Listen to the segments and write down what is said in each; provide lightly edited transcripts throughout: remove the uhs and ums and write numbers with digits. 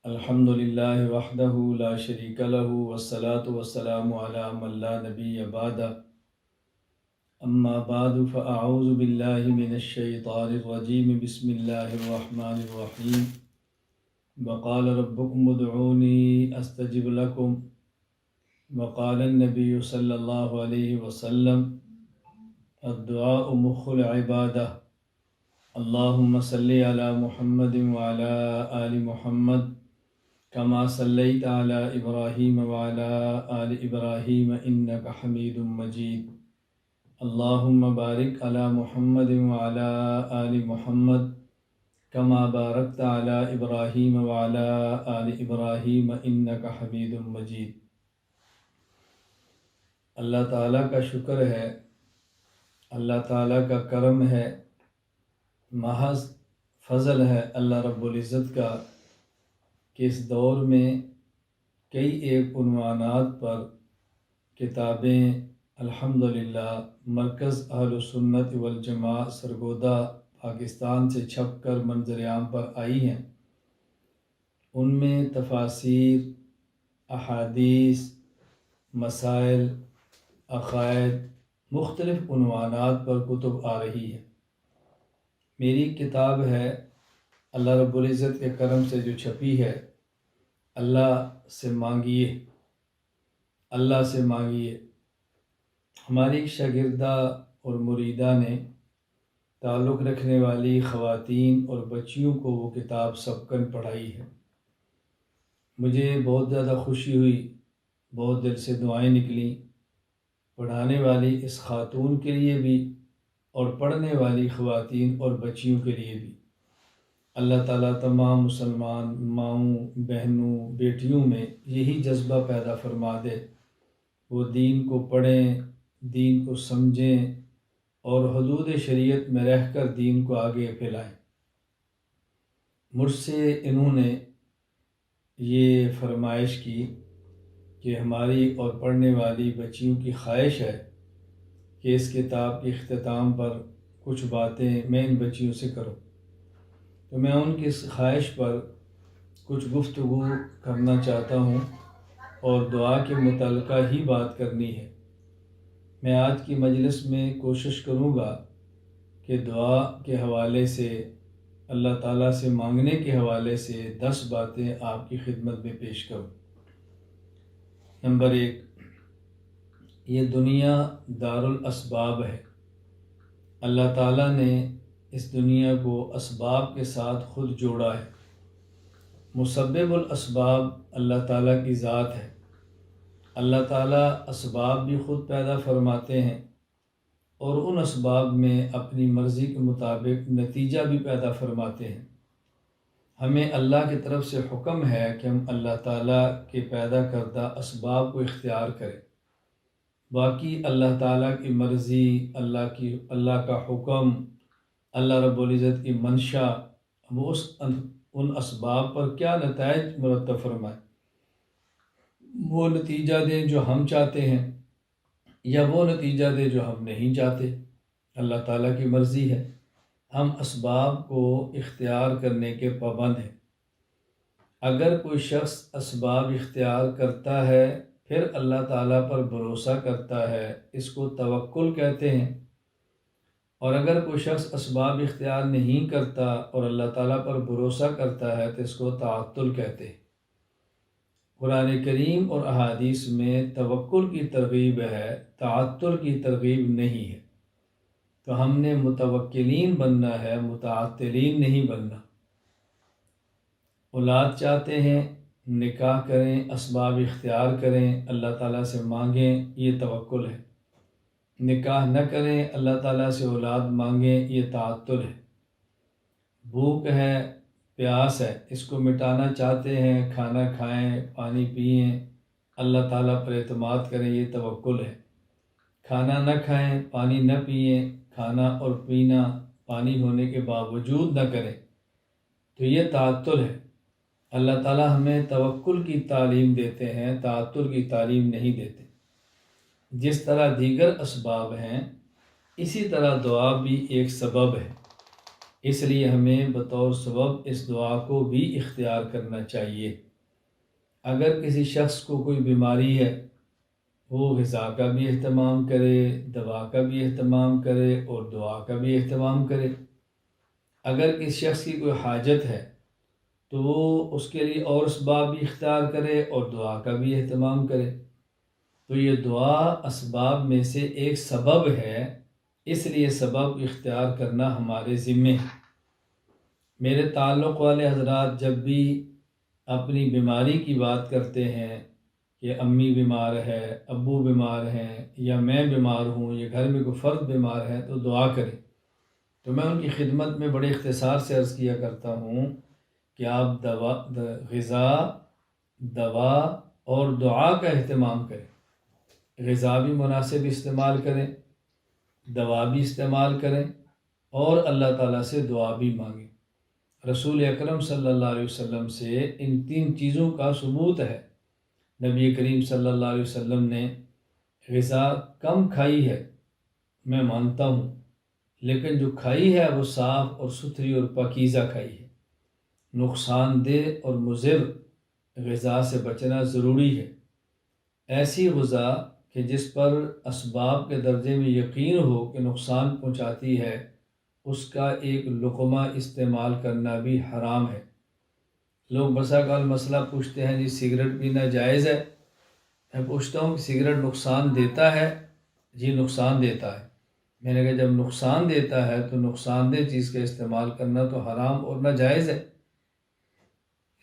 الحمد للہ وحدہ لا شریک لہ والصلاة والسلام علی من لا نبی بعد اما بعد فاعوذ باللہ من الشیطان الرجیم بسم اللہ الرحمن الرحیم وقال ربکم ادعونی استجب لکم وقال النبی صلی اللہ علیہ وسلم الدعاء مخ العبادہ اللہم صلی علی محمد وعلی آل محمد كما صليت على إبراهيم وعلى آل إبراهيم إنك حميد مجيد اللهم بارك على محمد وعلى آل محمد كما باركت على إبراهيم وعلى آل إبراهيم إنك حميد مجيد۔ اللہ تعالیٰ کا شکر ہے، اللہ تعالیٰ کا کرم ہے، محض فضل ہے اللہ رب العزت کا کہ اس دور میں کئی ایک عنوانات پر کتابیں الحمدللہ مرکز اہل سنت والجماع سرگودہ پاکستان سے چھپ کر منظر عام پر آئی ہیں۔ ان میں تفاسیر، احادیث، مسائل، عقائد، مختلف عنوانات پر کتب آ رہی ہے۔ میری کتاب ہے، اللہ رب العزت کے کرم سے جو چھپی ہے، اللہ سے مانگیے، اللہ سے مانگیے۔ ہماری شاگردہ اور مریدہ نے تعلق رکھنے والی خواتین اور بچیوں کو وہ کتاب سبقاً پڑھائی ہے۔ مجھے بہت زیادہ خوشی ہوئی، بہت دل سے دعائیں نکلیں پڑھانے والی اس خاتون کے لیے بھی اور پڑھنے والی خواتین اور بچیوں کے لیے بھی۔ اللہ تعالیٰ تمام مسلمان ماؤں، بہنوں، بیٹیوں میں یہی جذبہ پیدا فرما دے، وہ دین کو پڑھیں، دین کو سمجھیں اور حدود شریعت میں رہ کر دین کو آگے پھیلائیں۔ مجھ سے انہوں نے یہ فرمائش کی کہ ہماری اور پڑھنے والی بچیوں کی خواہش ہے کہ اس کتاب کے اختتام پر کچھ باتیں میں ان بچیوں سے کروں، تو میں ان کی اس خواہش پر کچھ گفتگو کرنا چاہتا ہوں اور دعا کے متعلقہ ہی بات کرنی ہے۔ میں آج کی مجلس میں کوشش کروں گا کہ دعا کے حوالے سے، اللہ تعالیٰ سے مانگنے کے حوالے سے 10 باتیں آپ کی خدمت میں پیش کروں۔ نمبر 1، یہ دنیا دار الاسباب ہے۔ اللہ تعالیٰ نے اس دنیا کو اسباب کے ساتھ خود جوڑا ہے۔ مسبب الاسباب اللہ تعالیٰ کی ذات ہے۔ اللہ تعالیٰ اسباب بھی خود پیدا فرماتے ہیں اور ان اسباب میں اپنی مرضی کے مطابق نتیجہ بھی پیدا فرماتے ہیں۔ ہمیں اللہ کی طرف سے حکم ہے کہ ہم اللہ تعالیٰ کے پیدا کردہ اسباب کو اختیار کریں۔ باقی اللہ تعالیٰ کی مرضی، اللہ کا حکم، اللہ رب العزت کی منشا، وہ ان اسباب پر کیا نتائج مرتب فرمائے، وہ نتیجہ دیں جو ہم چاہتے ہیں یا وہ نتیجہ دیں جو ہم نہیں چاہتے، اللہ تعالیٰ کی مرضی ہے۔ ہم اسباب کو اختیار کرنے کے پابند ہیں۔ اگر کوئی شخص اسباب اختیار کرتا ہے پھر اللہ تعالیٰ پر بھروسہ کرتا ہے، اس کو توکل کہتے ہیں۔ اور اگر کوئی شخص اسباب اختیار نہیں کرتا اور اللہ تعالیٰ پر بھروسہ کرتا ہے تو اس کو تعطل کہتے ہیں۔ قرآن کریم اور احادیث میں توکل کی ترغیب ہے، تعطل کی ترغیب نہیں ہے۔ تو ہم نے متوکلین بننا ہے، متعطلین نہیں بننا۔ اولاد چاہتے ہیں، نکاح کریں، اسباب اختیار کریں، اللہ تعالیٰ سے مانگیں، یہ توکل ہے۔ نکاح نہ کریں، اللہ تعالیٰ سے اولاد مانگیں، یہ تعطل ہے۔ بھوک ہے، پیاس ہے، اس کو مٹانا چاہتے ہیں، کھانا کھائیں، پانی پئیں، اللہ تعالیٰ پر اعتماد کریں، یہ توکل ہے۔ کھانا نہ کھائیں، پانی نہ پئیں، کھانا اور پینا پانی ہونے کے باوجود نہ کریں، تو یہ تعطل ہے۔ اللہ تعالیٰ ہمیں توکل کی تعلیم دیتے ہیں، تعطل کی تعلیم نہیں دیتے۔ جس طرح دیگر اسباب ہیں، اسی طرح دعا بھی ایک سبب ہے۔ اس لیے ہمیں بطور سبب اس دعا کو بھی اختیار کرنا چاہیے۔ اگر کسی شخص کو کوئی بیماری ہے، وہ غذا کا بھی اہتمام کرے، دوا کا بھی اہتمام کرے اور دعا کا بھی اہتمام کرے۔ اگر کسی شخص کی کوئی حاجت ہے تو وہ اس کے لیے اور اسباب بھی اختیار کرے اور دعا کا بھی اہتمام کرے۔ تو یہ دعا اسباب میں سے ایک سبب ہے، اس لیے سبب اختیار کرنا ہمارے ذمے ہے۔ میرے تعلق والے حضرات جب بھی اپنی بیماری کی بات کرتے ہیں کہ امی بیمار ہے، ابو بیمار ہیں، یا میں بیمار ہوں، یا گھر میں کوئی فرد بیمار ہے، تو دعا کریں۔ تو میں ان کی خدمت میں بڑے اختصار سے عرض کیا کرتا ہوں کہ آپ غذا، دوا اور دعا کا اہتمام کریں۔ غذا بھی مناسب استعمال کریں، دوا بھی استعمال کریں، اور اللہ تعالیٰ سے دعا بھی مانگیں۔ رسول اکرم صلی اللہ علیہ وسلم سے ان 3 چیزوں کا ثبوت ہے۔ نبی کریم صلی اللہ علیہ وسلم نے غذا کم کھائی ہے، میں مانتا ہوں، لیکن جو کھائی ہے وہ صاف اور ستھری اور پاکیزہ کھائی ہے۔ نقصان دہ اور مضر غذا سے بچنا ضروری ہے۔ ایسی غذا کہ جس پر اسباب کے درجے میں یقین ہو کہ نقصان پہنچاتی ہے، اس کا ایک لقمہ استعمال کرنا بھی حرام ہے۔ لوگ بسا اوقات مسئلہ پوچھتے ہیں جی سگریٹ پینا جائز ہے؟ میں پوچھتا ہوں کہ سگریٹ نقصان دیتا ہے؟ جی نقصان دیتا ہے۔ میں نے کہا جب نقصان دیتا ہے تو نقصان دہ چیز کا استعمال کرنا تو حرام اور ناجائز ہے۔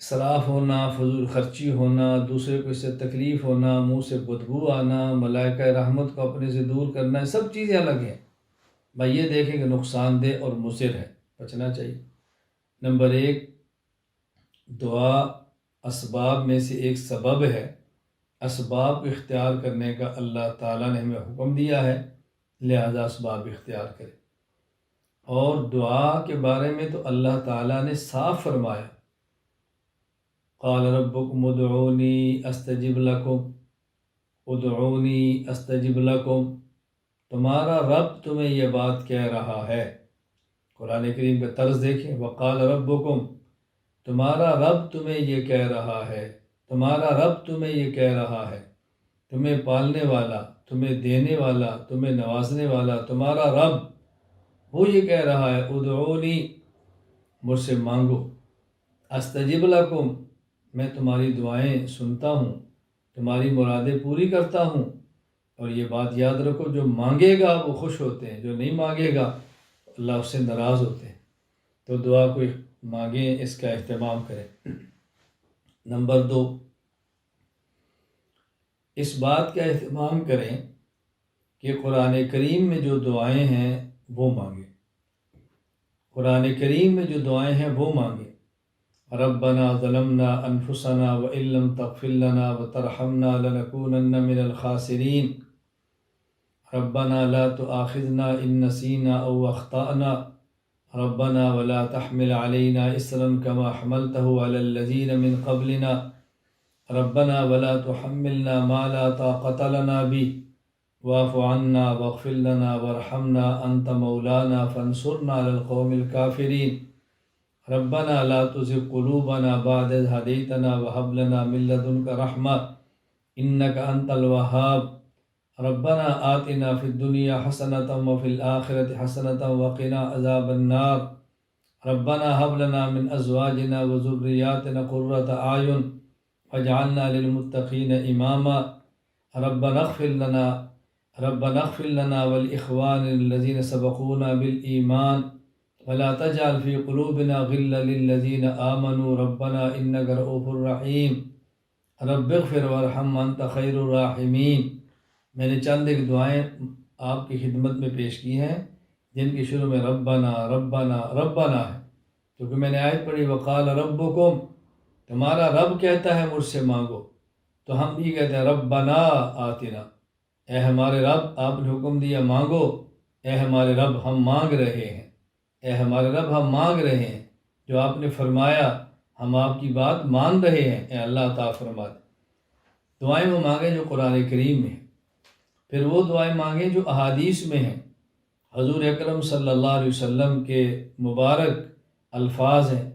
اسراف ہونا، فضول خرچی ہونا، دوسرے کو اس سے تکلیف ہونا، منہ سے بدبو آنا، ملائکہ رحمت کو اپنے سے دور کرنا، سب چیزیں الگ ہیں۔ بھائی یہ دیکھیں کہ نقصان دہ اور مضر ہے، بچنا چاہیے۔ نمبر 1، دعا اسباب میں سے ایک سبب ہے۔ اسباب کو اختیار کرنے کا اللہ تعالیٰ نے ہمیں حکم دیا ہے، لہذا اسباب اختیار کریں۔ اور دعا کے بارے میں تو اللہ تعالیٰ نے صاف فرمایا، قال ربکم ادعونی استجب لکم، ادعونی استجب لکم۔ تمہارا رب تمہیں یہ بات کہہ رہا ہے۔ قرآن کریم کا طرز دیکھیں، وقال ربکم، تمہارا رب تمہیں یہ کہہ رہا ہے، تمہارا رب تمہیں یہ کہہ رہا ہے، تمہیں پالنے والا، تمہیں دینے والا، تمہیں نوازنے والا تمہارا رب، وہ یہ کہہ رہا ہے ادعونی، مجھ سے مانگو، استجب لکم، میں تمہاری دعائیں سنتا ہوں، تمہاری مرادیں پوری کرتا ہوں۔ اور یہ بات یاد رکھو، جو مانگے گا وہ خوش ہوتے ہیں، جو نہیں مانگے گا اللہ اس سے ناراض ہوتے ہیں۔ تو دعا کو مانگیں، اس کا اہتمام کریں۔ نمبر 2، اس بات کا اہتمام کریں کہ قرآن کریم میں جو دعائیں ہیں وہ مانگیں۔ قرآن کریم میں جو دعائیں ہیں وہ مانگیں۔ ربنا ظلمنا انفسنا وان لم تغفر لنا وترحمنا لنكونن من الخاسرین، ربنا لا تؤاخذنا ان نسینا او اخطأنا، ربنا ولا تحمل علينا إصرا كما حملته على الذين من قبلنا، ربنا ولا تحملنا ما لا طاقة لنا به، واعف عنا واغفر لنا وارحمنا أنت مولانا فانصرنا على القوم الكافرين، ربنا لا تزغ قلوبنا بعد إذ هديتنا وهب لنا من لدنك رحمة إنك أنت الوهاب، ربنا آتنا في الدنيا حسنة وفي الآخرة حسنة وقنا عذاب النار، ربنا هب لنا من أزواجنا وذرياتنا قرة أعين واجعلنا للمتقين إماما، ربنا اغفر لنا ولإخواننا الذين سبقونا بالإيمان ولا تجعل في قلوبنا غلا للذين آمنوا ربنا إنك رؤوف رحيم، رب اغفر وارحم أنت خير الراحمين۔ میں نے چند ایک دعائیں آپ کی خدمت میں پیش کی ہیں جن کی شروع میں ربنا ربنا ربنا ہے، کیونکہ میں نے آیت پڑھی وقال ربکم، تمہارا رب کہتا ہے مجھ سے مانگو، تو ہم بھی کہتے ہیں ربنا آتنا، اے ہمارے رب آپ نے حکم دیا مانگو، اے ہمارے رب ہم مانگ رہے ہیں، اے ہمارے رب ہم مانگ رہے ہیں، جو آپ نے فرمایا ہم آپ کی بات مان رہے ہیں، اے اللہ عطا فرما دے۔ دعائیں وہ مانگیں جو قرآن کریم میں ہیں، پھر وہ دعائیں مانگیں جو احادیث میں ہیں۔ حضور اکرم صلی اللہ علیہ وسلم کے مبارک الفاظ ہیں،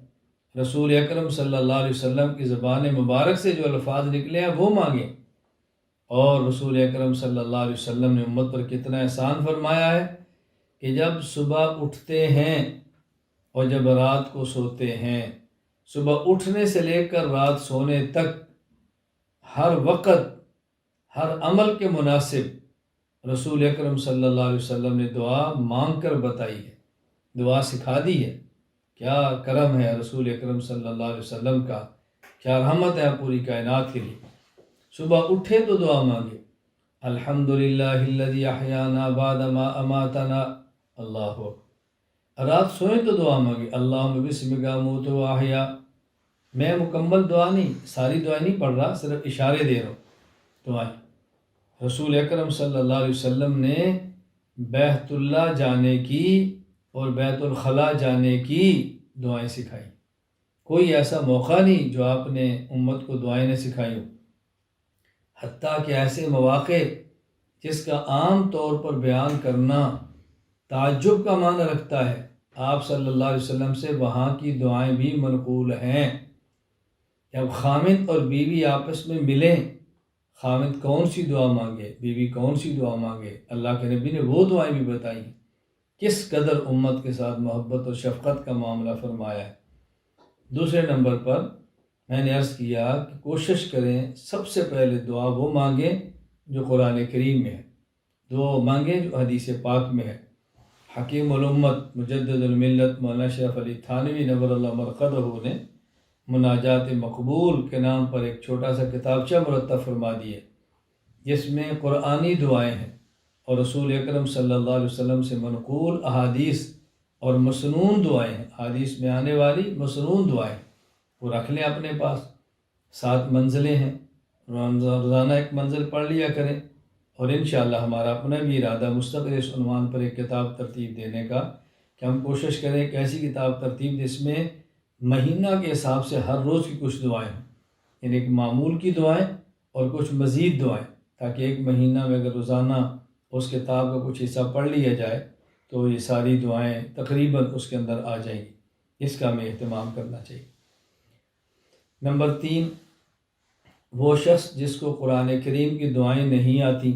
رسول اکرم صلی اللہ علیہ وسلم کی زبان مبارک سے جو الفاظ نکلے ہیں وہ مانگیں۔ اور رسول اکرم صلی اللہ علیہ وسلم نے امت پر کتنا احسان فرمایا ہے کہ جب صبح اٹھتے ہیں اور جب رات کو سوتے ہیں، صبح اٹھنے سے لے کر رات سونے تک ہر وقت ہر عمل کے مناسب رسول اکرم صلی اللہ علیہ وسلم نے دعا مانگ کر بتائی ہے، دعا سکھا دی ہے۔ کیا کرم ہے رسول اکرم صلی اللہ علیہ وسلم کا، کیا رحمت ہے پوری کائنات کے لیے۔ صبح اٹھے تو دعا مانگے، الحمدللہ الذی احیانا بعد ما اماتنا، اللہ اکبر۔ رات سوئیں تو دعا مانگے، اللہم بسمک اموت و احیا۔ میں مکمل دعا نہیں، ساری دعائیں نہیں پڑھ رہا، صرف اشارے دے رہا ہوں دعائیں۔ رسول اکرم صلی اللہ علیہ وسلم نے بیت اللہ جانے کی اور بیت الخلاء جانے کی دعائیں سکھائی۔ کوئی ایسا موقع نہیں جو آپ نے امت کو دعائیں نہ سکھائی ہوں، حتیٰ کہ ایسے مواقع جس کا عام طور پر بیان کرنا تعجب کا معنی رکھتا ہے، آپ صلی اللہ علیہ وسلم سے وہاں کی دعائیں بھی منقول ہیں۔ جب خامد اور بیوی آپس میں ملیں، خامد کون سی دعا مانگے، بیوی کون سی دعا مانگے، اللہ کے نبی نے وہ دعائیں بھی بتائیں۔ کس قدر امت کے ساتھ محبت اور شفقت کا معاملہ فرمایا ہے۔ دوسرے نمبر پر میں نے عرض کیا کہ کوشش کریں سب سے پہلے دعا وہ مانگیں جو قرآن کریم میں ہے، دعا مانگیں جو حدیث پاک میں ہے۔ حکیم الامت مجدد الملت مولانا اشرف علی تھانوی نور اللہ مرقدہ نے مناجات مقبول کے نام پر ایک چھوٹا سا کتابچہ مرتب فرما دی ہے، جس میں قرآنی دعائیں ہیں اور رسول اکرم صلی اللہ علیہ وسلم سے منقول احادیث اور مسنون دعائیں ہیں، حدیث میں آنے والی مسنون دعائیں، وہ رکھ لیں اپنے پاس۔ 7 منزلیں ہیں، روزانہ ایک منزل پڑھ لیا کریں، اور انشاءاللہ ہمارا اپنا بھی ارادہ مستقل اس عنوان پر ایک کتاب ترتیب دینے کا کہ ہم کوشش کریں کہ ایسی کتاب ترتیب جس میں مہینہ کے حساب سے ہر روز کی کچھ دعائیں ہوں، یعنی ایک معمول کی دعائیں اور کچھ مزید دعائیں، تاکہ ایک مہینہ میں اگر روزانہ اس کتاب کا کچھ حصہ پڑھ لیا جائے تو یہ ساری دعائیں تقریباً اس کے اندر آ جائیں گی۔ اس کا ہمیں اہتمام کرنا چاہیے۔ نمبر 3، وہ شخص جس کو قرآن کریم کی دعائیں نہیں آتی،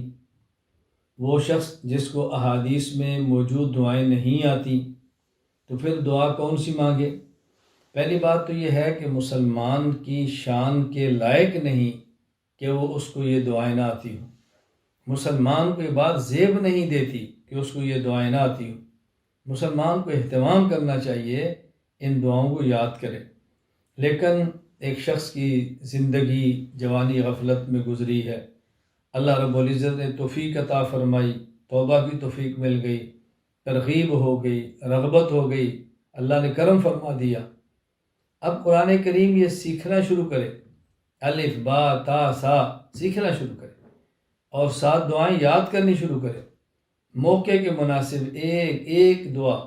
وہ شخص جس کو احادیث میں موجود دعائیں نہیں آتی، تو پھر دعا کون سی مانگے؟ پہلی بات تو یہ ہے کہ مسلمان کی شان کے لائق نہیں کہ وہ اس کو یہ دعائیں نہ آتی ہوں۔ مسلمان کو یہ بات زیب نہیں دیتی کہ اس کو یہ دعائیں نہ آتی ہوں۔ مسلمان کو اہتمام کرنا چاہیے، ان دعاؤں کو یاد کرے۔ لیکن ایک شخص کی زندگی جوانی غفلت میں گزری ہے، اللہ رب العزت نے توفیق عطا فرمائی، توبہ کی توفیق مل گئی، ترغیب ہو گئی، رغبت ہو گئی، اللہ نے کرم فرما دیا۔ اب قرآن کریم یہ سیکھنا شروع کرے، الف با تا سا سیکھنا شروع کرے، اور 7 دعائیں یاد کرنی شروع کرے۔ موقع کے مناسب ایک دعا،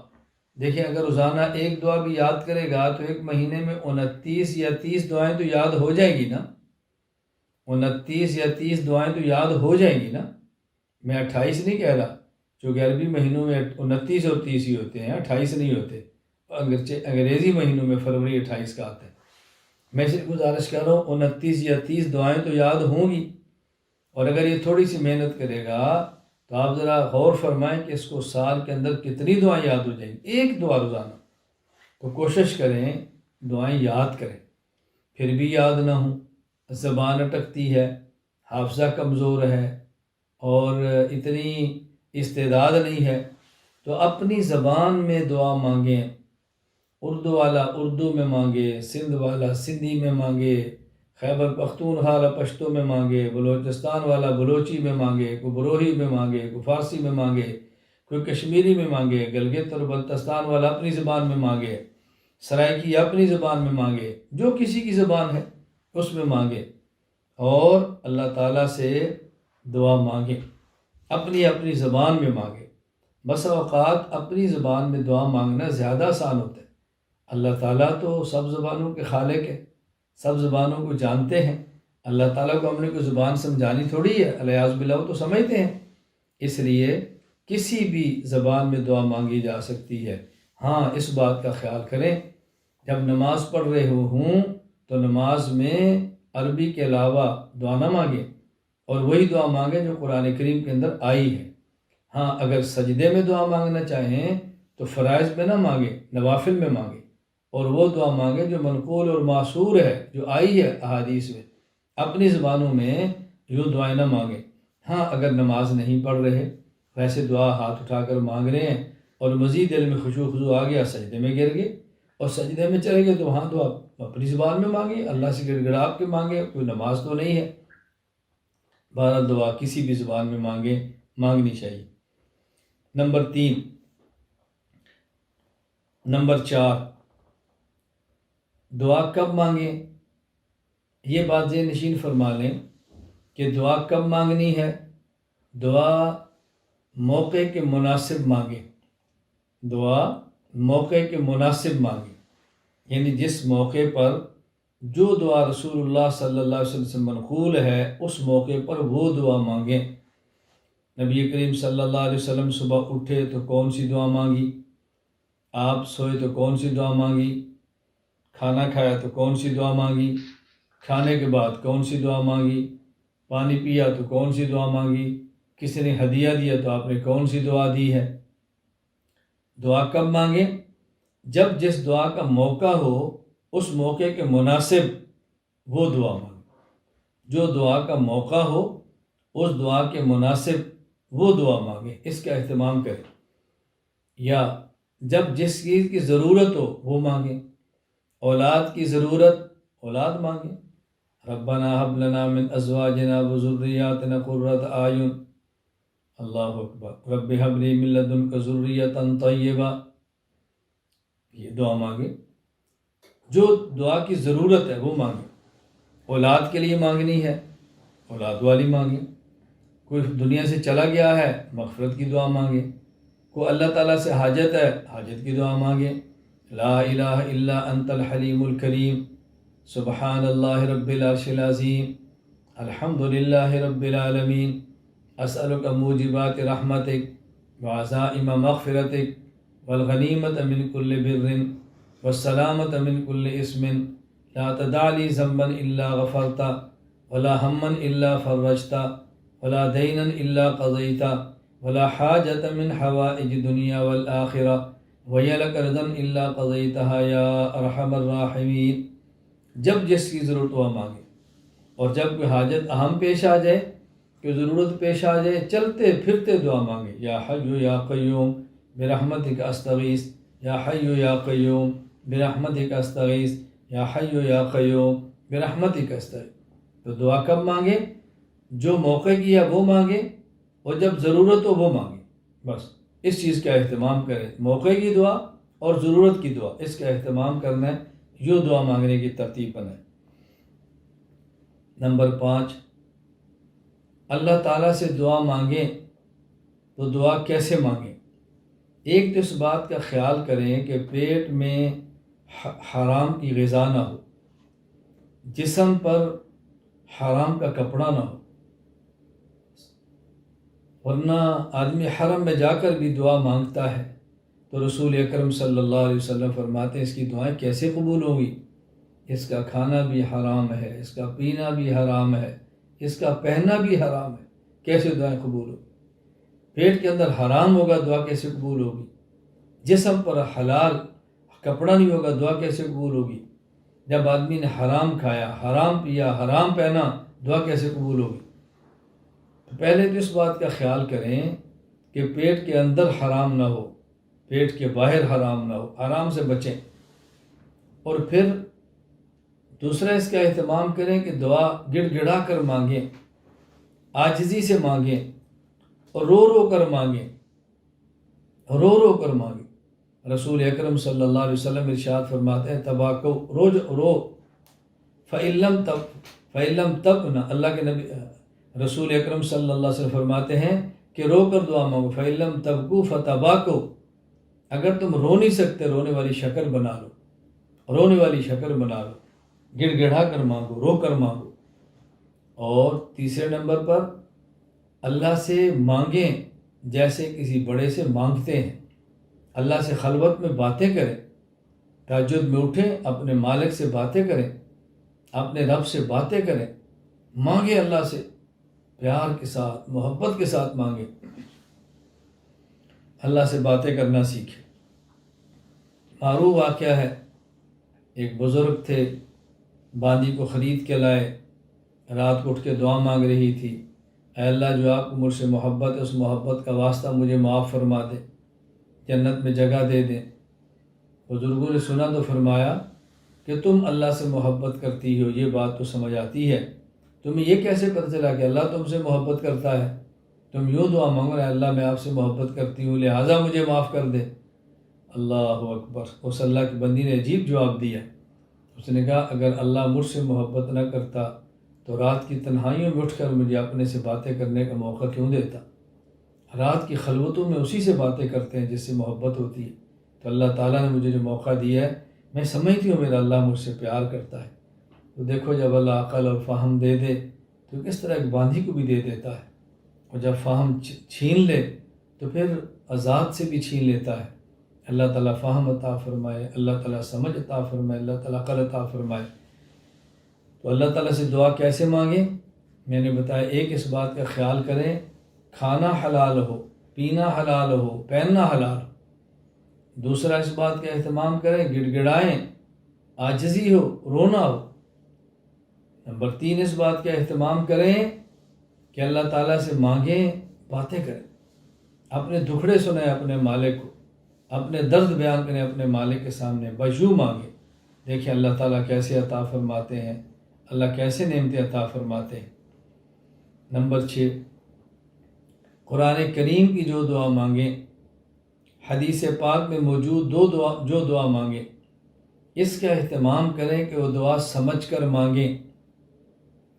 دیکھیں اگر روزانہ ایک دعا بھی یاد کرے گا تو ایک مہینے میں 29 یا 30 دعائیں تو یاد ہو جائیں گی نا، 29 یا 30 دعائیں تو یاد ہو جائیں گی نا۔ میں 28 نہیں کہہ رہا، چونکہ عربی مہینوں میں 29 اور 30 ہی ہوتے ہیں، 28 نہیں ہوتے، اگرچہ انگریزی مہینوں میں فروری 28 کا آتا ہے۔ میں صرف گزارش کر رہا ہوں 29 یا 30 دعائیں تو یاد ہوں گی، اور اگر یہ تھوڑی سی محنت کرے گا تو آپ ذرا غور فرمائیں کہ اس کو سال کے اندر کتنی دعائیں یاد ہو جائیں گی، ایک دعا روزانہ۔ تو کوشش کریں دعائیں یاد کریں، پھر بھی یاد نہ ہوں، زبان اٹکتی ہے، حافظہ کمزور ہے اور اتنی استعداد نہیں ہے، تو اپنی زبان میں دعا مانگیں۔ اردو والا اردو میں مانگے، سندھ والا سندھی میں مانگے، خیبر پختونخوا والا پشتو میں مانگے، بلوچستان والا بلوچی میں مانگے، کوئی بروہی میں مانگے، کوئی فارسی میں مانگے، کوئی کشمیری میں مانگے، گلگت اور بلتستان والا اپنی زبان میں مانگے، سرائکی اپنی زبان میں مانگے، جو کسی کی زبان ہے اس میں مانگے، اور اللہ تعالیٰ سے دعا مانگے، اپنی اپنی زبان میں مانگے۔ بس اوقات اپنی زبان میں دعا مانگنا زیادہ آسان ہوتا ہے۔ اللہ تعالیٰ تو سب زبانوں کے خالق ہے، سب زبانوں کو جانتے ہیں۔ اللہ تعالیٰ کو ہم نے کوئی زبان سمجھانی تھوڑی ہے، الیاذ باللہ تو سمجھتے ہیں۔ اس لیے کسی بھی زبان میں دعا مانگی جا سکتی ہے۔ ہاں اس بات کا خیال کریں جب نماز پڑھ رہے ہوں تو نماز میں عربی کے علاوہ دعا نہ مانگیں اور وہی دعا مانگیں جو قرآن کریم کے اندر آئی ہے۔ ہاں اگر سجدے میں دعا مانگنا چاہیں تو فرائض میں نہ مانگیں، نوافل میں مانگیں، اور وہ دعا مانگیں جو منقول اور معصور ہے، جو آئی ہے احادیث میں۔ اپنی زبانوں میں یوں دعائیں نہ مانگیں۔ ہاں اگر نماز نہیں پڑھ رہے، ویسے دعا ہاتھ اٹھا کر مانگ رہے ہیں اور مزید دل میں خشوع و خضوع آ گیا، سجدے میں گر گئے اور سجدے میں چلے گئے تو وہاں دعا اپنی زبان میں مانگیں، اللہ سے گڑ گڑا کے مانگیں، کوئی نماز تو نہیں ہے۔ بہرحال دعا کسی بھی زبان میں مانگنی چاہیے۔ نمبر 4، دعا کب مانگیں؟ یہ بات ذہن نشین فرما لیں کہ دعا کب مانگنی ہے۔ دعا موقع کے مناسب مانگیں، دعا موقع کے مناسب مانگیں، یعنی جس موقع پر جو دعا رسول اللہ صلی اللہ علیہ وسلم سے منقول ہے اس موقع پر وہ دعا مانگیں۔ نبی کریم صلی اللہ علیہ وسلم صبح اٹھے تو کون سی دعا مانگی، آپ سوئے تو کون سی دعا مانگی، کھانا کھایا تو کون سی دعا مانگی، کھانے کے بعد کون سی دعا مانگی، پانی پیا تو کون سی دعا مانگی، کسی نے ہدیہ دیا تو آپ نے کون سی دعا دی ہے۔ دعا کب مانگیں؟ جب جس دعا کا موقع ہو اس موقع کے مناسب وہ دعا مانگیں، جو دعا کا موقع ہو اس دعا کے مناسب وہ دعا مانگیں، اس کا اہتمام کریں۔ یا جب جس چیز کی ضرورت ہو وہ مانگیں، اولاد کی ضرورت اولاد مانگیں، ربنا هب لنا من ازواجنا وذرياتنا قرۃ اعین، اللہ اکبر، رب هب لي من لدنك ذریۃ طیبہ، یہ دعا مانگیں۔ جو دعا کی ضرورت ہے وہ مانگیں۔ اولاد کے لیے مانگنی ہے، اولاد والی مانگیں۔ کوئی دنیا سے چلا گیا ہے، مغفرت کی دعا مانگیں۔ کوئی اللہ تعالیٰ سے حاجت ہے، حاجت کی دعا مانگیں۔ لا الہ الا انت الحلیم الکریم، سبحان اللہ رب العرش العظیم، الحمد للہ رب العالمین، اسألک موجبات رحمتک وعزائم مغفرتک والغنیمت من کل بر والسلامت من کل اسم، لا تدع لی ذنبا الا غفرتا ولا ہما الا فرجتا ولا دینا الا قضیتا ولا حاجت من حوائج دنیا والآخرہ وہی لک رضا الا قضیتها یا ارحم الراحمین۔ جب جس کی ضرورت وہ مانگے، اور جب کوئی حاجت اہم پیش آ جائے، کوئی ضرورت پیش آ جائے، چلتے پھرتے دعا مانگے، یا حی یا قیوم برحمتک استغیث، یا حی یا قیوم برحمتک استغیث، یا حی یا قیوم برحمتک استغیث۔ تو دعا کب مانگے؟ جو موقع کی ہے وہ مانگے، اور جب ضرورت ہو وہ مانگے۔ بس اس چیز کا اہتمام کریں، موقع کی دعا اور ضرورت کی دعا، اس کا اہتمام کرنا ہے، یوں دعا مانگنے کی ترتیب بنائیں۔ نمبر 5، اللہ تعالیٰ سے دعا مانگیں تو دعا کیسے مانگیں؟ ایک تو اس بات کا خیال کریں کہ پیٹ میں حرام کی غذا نہ ہو، جسم پر حرام کا کپڑا نہ ہو، ورنہ آدمی حرم میں جا کر بھی دعا مانگتا ہے تو رسول اکرم صلی اللہ علیہ وسلم فرماتے ہیں اس کی دعائیں کیسے قبول ہوگی؟ اس کا کھانا بھی حرام ہے، اس کا پینا بھی حرام ہے، اس کا پہننا بھی حرام ہے، کیسے دعائیں قبول ہوگی؟ پیٹ کے اندر حرام ہوگا، دعا کیسے قبول ہوگی؟ جسم پر حلال کپڑا نہیں ہوگا، دعا کیسے قبول ہوگی؟ جب آدمی نے حرام کھایا، حرام پیا، حرام پہنا، دعا کیسے قبول ہوگی؟ تو پہلے تو اس بات کا خیال کریں کہ پیٹ کے اندر حرام نہ ہو، پیٹ کے باہر حرام نہ ہو، حرام سے بچیں۔ اور پھر دوسرا اس کا اہتمام کریں کہ دعا گڑ گڑا کر مانگیں، عاجزی سے مانگیں، اور رو رو کر مانگیں، رو رو کر مانگیں۔ رسول اکرم صلی اللہ علیہ وسلم ارشاد فرماتے ہیں تباکو، رو فَإِن لَمْ تَبْنَ، اللہ کے نبی رسول اکرم صلی اللہ علیہ وسلم فرماتے ہیں کہ رو کر دعا مانگو، فَإِن لَمْ تَبْكُوا فَتَبَاكُوا، اگر تم رو نہیں سکتے رونے والی شکل بنا لو، رونے والی شکل بنا لو، گڑ گڑا کر مانگو، رو کر مانگو۔ اور تیسرے نمبر پر اللہ سے مانگیں جیسے کسی بڑے سے مانگتے ہیں۔ اللہ سے خلوت میں باتیں کریں، تہجد میں اٹھیں، اپنے مالک سے باتیں کریں، اپنے رب سے باتیں کریں، مانگیں اللہ سے، پیار کے ساتھ محبت کے ساتھ مانگیں، اللہ سے باتیں کرنا سیکھیں۔ معروف واقعہ ہے، ایک بزرگ تھے، باندی کو خرید کے لائے، رات کو اٹھ کے دعا مانگ رہی تھی، اے اللہ جو آپ کو مجھ سے محبت ہے اس محبت کا واسطہ مجھے معاف فرما دے، جنت میں جگہ دے دیں۔ بزرگوں نے سنا تو فرمایا کہ تم اللہ سے محبت کرتی ہو، یہ بات تو سمجھ آتی ہے، تمہیں یہ کیسے پتہ چلا کہ اللہ تم سے محبت کرتا ہے؟ تم یوں دعا مانگو نا، اللہ میں آپ سے محبت کرتی ہوں لہٰذا مجھے معاف کر دے۔ اللہ اکبر! اس اللہ کی بندی نے عجیب جواب دیا۔ اس نے کہا اگر اللہ مجھ سے محبت نہ کرتا تو رات کی تنہائیوں میں اٹھ کر مجھے اپنے سے باتیں کرنے کا موقع کیوں دیتا؟ رات کی خلوتوں میں اسی سے باتیں کرتے ہیں جس سے محبت ہوتی ہے، تو اللہ تعالیٰ نے مجھے جو موقع دیا ہے، میں سمجھتی ہوں میرا اللہ مجھ سے پیار کرتا ہے۔ تو دیکھو جب اللہ عقل اور فہم دے دے تو کس طرح ایک باندھی کو بھی دے دیتا ہے، اور جب فہم چھین لے تو پھر آزاد سے بھی چھین لیتا ہے۔ اللہ تعالیٰ فہم عطا فرمائے، اللہ تعالیٰ سمجھ عطا فرمائے، اللہ تعالیٰ عقل عطا فرمائے۔ تو اللہ تعالیٰ سے دعا کیسے مانگیں؟ میں نے بتایا، ایک اس بات کا خیال کریں کھانا حلال ہو، پینا حلال ہو، پہننا حلال ہو۔ دوسرا اس بات کا اہتمام کریں گڑ گڑائیں، عاجزی ہو، رونا ہو۔ نمبر 3 اس بات کا اہتمام کریں کہ اللہ تعالیٰ سے مانگیں، باتیں کریں، اپنے دکھڑے سنیں اپنے مالک کو، اپنے درد بیان کریں اپنے مالک کے سامنے، بجو مانگیں۔ دیکھیں اللہ تعالیٰ کیسے عطا فرماتے ہیں، اللہ کیسے نعمتیں عطا فرماتے ہیں۔ نمبر 6 قرآن کریم کی جو دعا مانگیں، حدیث پاک میں موجود جو دعا مانگیں، اس کا اہتمام کریں کہ وہ دعا سمجھ کر مانگیں،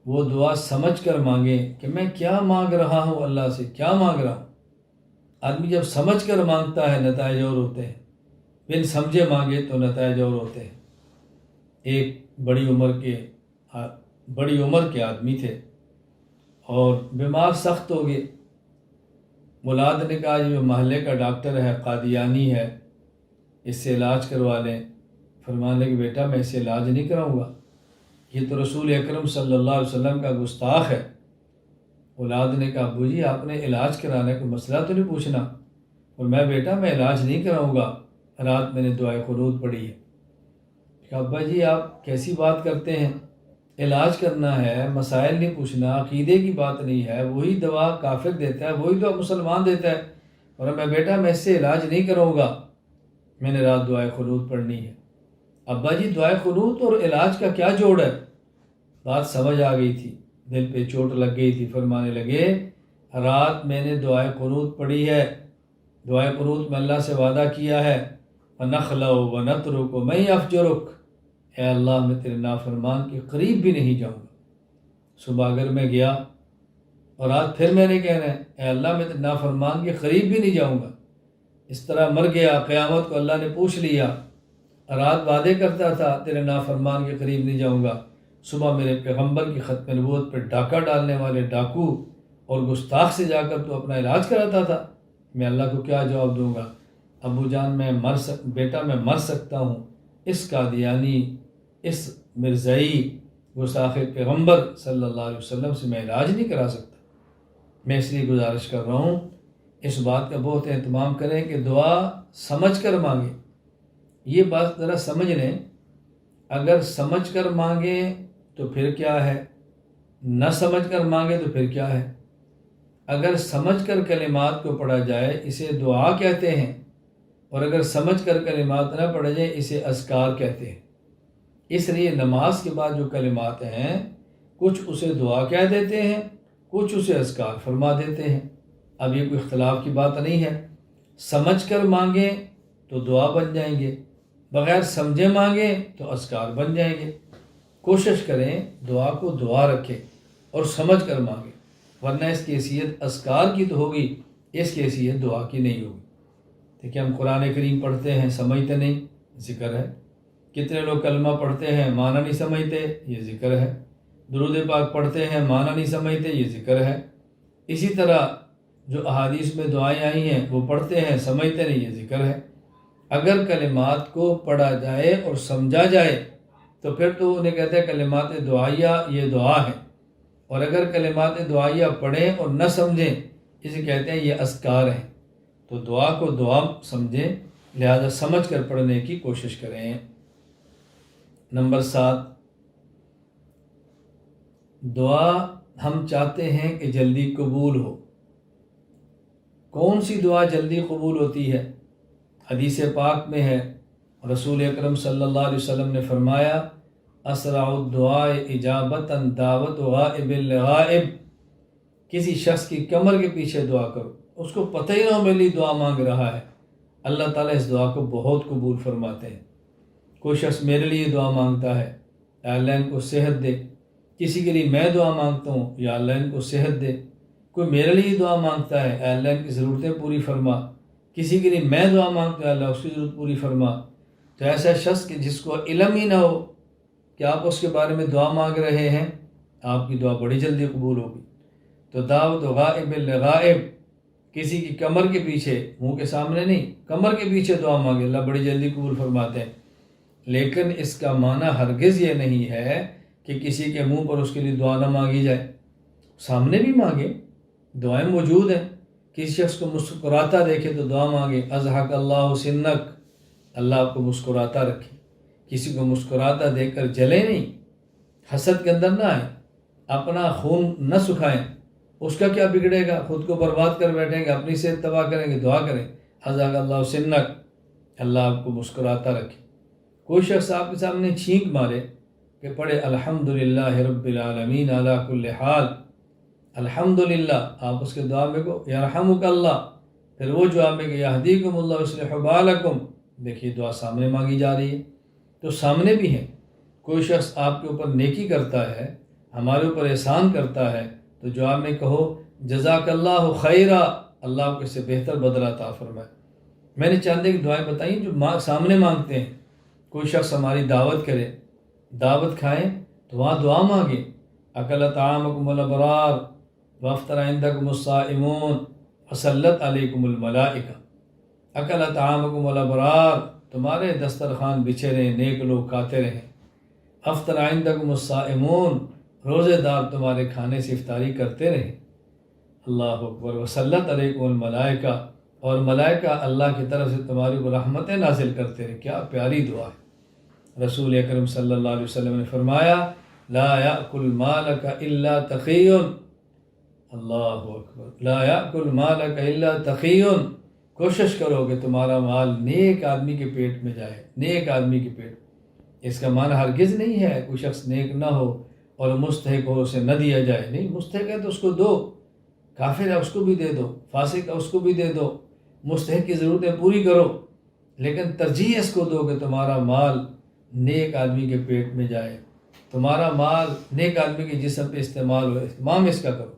وہ دعا سمجھ کر مانگیں کہ میں کیا مانگ رہا ہوں، اللہ سے کیا مانگ رہا ہوں۔ آدمی جب سمجھ کر مانگتا ہے نتائج اور ہوتے ہیں، بن سمجھے مانگے تو نتائج اور ہوتے ہیں۔ ایک بڑی عمر کے آدمی تھے اور بیمار سخت ہو گئے۔ اولاد نے کہا جو محلے کا ڈاکٹر ہے، قادیانی ہے، اس سے علاج کروا لیں۔ فرمانے لگے بیٹا میں اسے علاج نہیں کراؤں گا، یہ تو رسول اکرم صلی اللہ علیہ وسلم کا گستاخ ہے۔ اولاد نے کہا ابو جی آپ نے علاج کرانے کا مسئلہ تو نہیں پوچھنا، اور میں بیٹا میں علاج نہیں کراؤں گا، رات میں نے دعائے قنوت پڑھی ہے۔ کہ ابا جی آپ کیسی بات کرتے ہیں، علاج کرنا ہے، مسائل نہیں پوچھنا، عقیدے کی بات نہیں ہے، وہی دوا کافر دیتا ہے، وہی دعا مسلمان دیتا ہے، اور میں بیٹا میں اس سے علاج نہیں کروں گا، میں نے رات دعائے قنوت پڑھنی ہے۔ ابا جی دعائے قنوت اور علاج کا کیا جوڑ ہے؟ بات سمجھ آ گئی تھی، دل پہ چوٹ لگ گئی تھی۔ فرمانے لگے رات میں نے دعائے قنوت پڑھی ہے، دعائے قنوت میں اللہ سے وعدہ کیا ہے وَنَخْلَوْ وَنَتْرُكُ مَن يَفْجُرُكَ، اے اللہ میں تیرے نافرمان کے قریب بھی نہیں جاؤں گا۔ صبح اگر میں گیا اور آج پھر میں نے کہنا ہے اے اللہ میں تیرے نافرمان کے قریب بھی نہیں جاؤں گا، اس طرح مر گیا، قیامت کو اللہ نے پوچھ لیا، رات وعدے کرتا تھا تیرے نافرمان کے قریب نہیں جاؤں گا، صبح میرے پیغمبر کی ختم نبوت پر ڈاکہ ڈالنے والے ڈاکو اور گستاخ سے جا کر تو اپنا علاج کراتا تھا، میں اللہ کو کیا جواب دوں گا؟ ابو جان بیٹا میں مر سکتا ہوں، اس قادیانی، اس مرزائی گستاخ پیغمبر صلی اللہ علیہ وسلم سے میں علاج نہیں کرا سکتا۔ میں اس لیے گزارش کر رہا ہوں اس بات کا بہت اہتمام کریں کہ دعا سمجھ کر مانگیں۔ یہ بات ذرا سمجھ لیں، اگر سمجھ کر مانگیں تو پھر کیا ہے، نہ سمجھ کر مانگیں تو پھر کیا ہے۔ اگر سمجھ کر کلمات کو پڑھا جائے اسے دعا کہتے ہیں، اور اگر سمجھ کر کلمات نہ پڑھے جائیں اسے اذکار کہتے ہیں۔ اس لیے نماز کے بعد جو کلمات ہیں کچھ اسے دعا کہہ دیتے ہیں، کچھ اسے اذکار فرما دیتے ہیں۔ اب یہ کوئی اختلاف کی بات نہیں ہے، سمجھ کر مانگیں تو دعا بن جائیں گے، بغیر سمجھے مانگیں تو اذکار بن جائیں گے۔ کوشش کریں دعا کو دعا رکھیں اور سمجھ کر مانگیں، ورنہ اس کی حیثیت اذکار کی تو ہوگی، اس کی حیثیت دعا کی نہیں ہوگی۔ دیکھیں ہم قرآن کریم پڑھتے ہیں سمجھتے نہیں، ذکر ہے۔ کتنے لوگ کلمہ پڑھتے ہیں معنی نہیں سمجھتے، یہ ذکر ہے۔ درود پاک پڑھتے ہیں معنی نہیں سمجھتے، یہ ذکر ہے۔ اسی طرح جو احادیث میں دعائیں آئی ہیں وہ پڑھتے ہیں، سمجھتے نہیں، یہ ذکر ہے۔ اگر کلمات کو پڑھا جائے اور سمجھا جائے تو پھر تو انہیں کہتے ہیں کلمات دعائیہ، یہ دعا ہے۔ اور اگر کلمات دعائیہ پڑھیں اور نہ سمجھیں، اسے کہتے ہیں یہ اذکار ہیں۔ تو دعا کو دعا سمجھیں، لہذا سمجھ کر پڑھنے کی کوشش کریں۔ نمبر 7، دعا ہم چاہتے ہیں کہ جلدی قبول ہو۔ کون سی دعا جلدی قبول ہوتی ہے؟ حدیث پاک میں ہے، رسول اکرم صلی اللہ علیہ وسلم نے فرمایا، اسرع الدعاء اجابتا دعوت غائب لغائب۔ کسی شخص کی کمر کے پیچھے دعا کرو، اس کو پتہ ہی نہ ہو میری دعا مانگ رہا ہے، اللہ تعالیٰ اس دعا کو بہت قبول فرماتے ہیں۔ کوئی شخص میرے لیے دعا مانگتا ہے، یا اللہ ان کو صحت دے۔ کسی کے لیے میں دعا مانگتا ہوں، یا اللہ ان کو صحت دے۔ کوئی میرے لیے دعا مانگتا ہے، اے اللہ ان کی ضرورتیں پوری فرما۔ کسی کے لیے میں دعا مانگتا ہوں، اللہ اس کی ضرورت پوری فرما۔ تو ایسا شخص کہ جس کو علم ہی نہ ہو کہ آپ اس کے بارے میں دعا مانگ رہے ہیں، آپ کی دعا بڑی جلدی قبول ہوگی۔ تو دعوت غائب لغائب، کسی کی کمر کے پیچھے، منہ کے سامنے نہیں، کمر کے پیچھے دعا مانگے، اللہ بڑی جلدی قبول فرماتے ہیں۔ لیکن اس کا معنی ہرگز یہ نہیں ہے کہ کسی کے منہ پر اس کے لیے دعا نہ مانگی جائے، سامنے بھی مانگے، دعائیں موجود ہیں۔ کسی شخص کو مسکراتا دیکھے تو دعا مانگے، اضحک اللہ سنک، اللہ آپ کو مسکراتا رکھے۔ کسی کو مسکراتا دیکھ کر جلے نہیں، حسد کے اندر نہ آئیں، اپنا خون نہ سکھائیں۔ اس کا کیا بگڑے گا؟ خود کو برباد کر بیٹھیں گے، اپنی صحت تباہ کریں گے۔ دعا کریں، اضحک اللہ سنک، اللہ آپ کو مسکراتا رکھے۔ کوئی شخص آپ کے سامنے چھینک مارے کہ پڑھے الحمدللہ رب العالمین علی کل حال، الحمدللہ، آپ اس کے دعا میں کو یرحمک اللہ، پھر وہ جواب میں کہ یہدیکم اللہ یصلح بالکم، دیکھیے دعا سامنے مانگی جا رہی ہے۔ تو سامنے بھی ہیں۔ کوئی شخص آپ کے اوپر نیکی کرتا ہے، ہمارے اوپر احسان کرتا ہے، تو جواب میں کہو جزاک اللہ خیرا، اللہ آپ کو اس سے بہتر بدلہ عطا فرمائے۔ میں نے چاند ایک دعائیں بتائیں جو سامنے مانگتے ہیں۔ کوئی شخص ہماری دعوت کرے، دعوت کھائیں تو وہاں دعا مانگے، اکل طعامکم الابرار وافطر عندکم الصائمون وصلت علیکم الملائکہ۔ اکل طعامکم الابرار، تمہارے دسترخوان بچھے رہیں، نیک لوگ کھاتے رہیں۔ افطر عندکم الصائمون، روزے دار تمہارے کھانے سے افطاری کرتے رہیں۔ اللہ اکبر۔ وصلت علیکم الملائکہ، اور ملائکہ اللہ کی طرف سے تمہاری کو رحمتیں نازل کرتے رہیں۔ کیا پیاری دعا ہے۔ رسول اکرم صلی اللہ علیہ وسلم نے فرمایا، لا یأکل مالک الا تقی، اللہ اکبر، لا یأکل مالک الا تقی، کوشش کرو کہ تمہارا مال نیک آدمی کے پیٹ میں جائے، نیک آدمی کے پیٹ۔ اس کا معنی ہرگز نہیں ہے کوئی شخص نیک نہ ہو اور مستحق ہو اسے نہ دیا جائے، نہیں، مستحق ہے تو اس کو دو، کافر ہے اس کو بھی دے دو، فاسق ہے اس کو بھی دے دو، مستحق کی ضرورتیں پوری کرو، لیکن ترجیح اس کو دو کہ تمہارا مال نیک آدمی کے پیٹ میں جائے، تمہارا مال نیک آدمی کے جسم پہ استعمال ہو، اہتمام اس کا کرو۔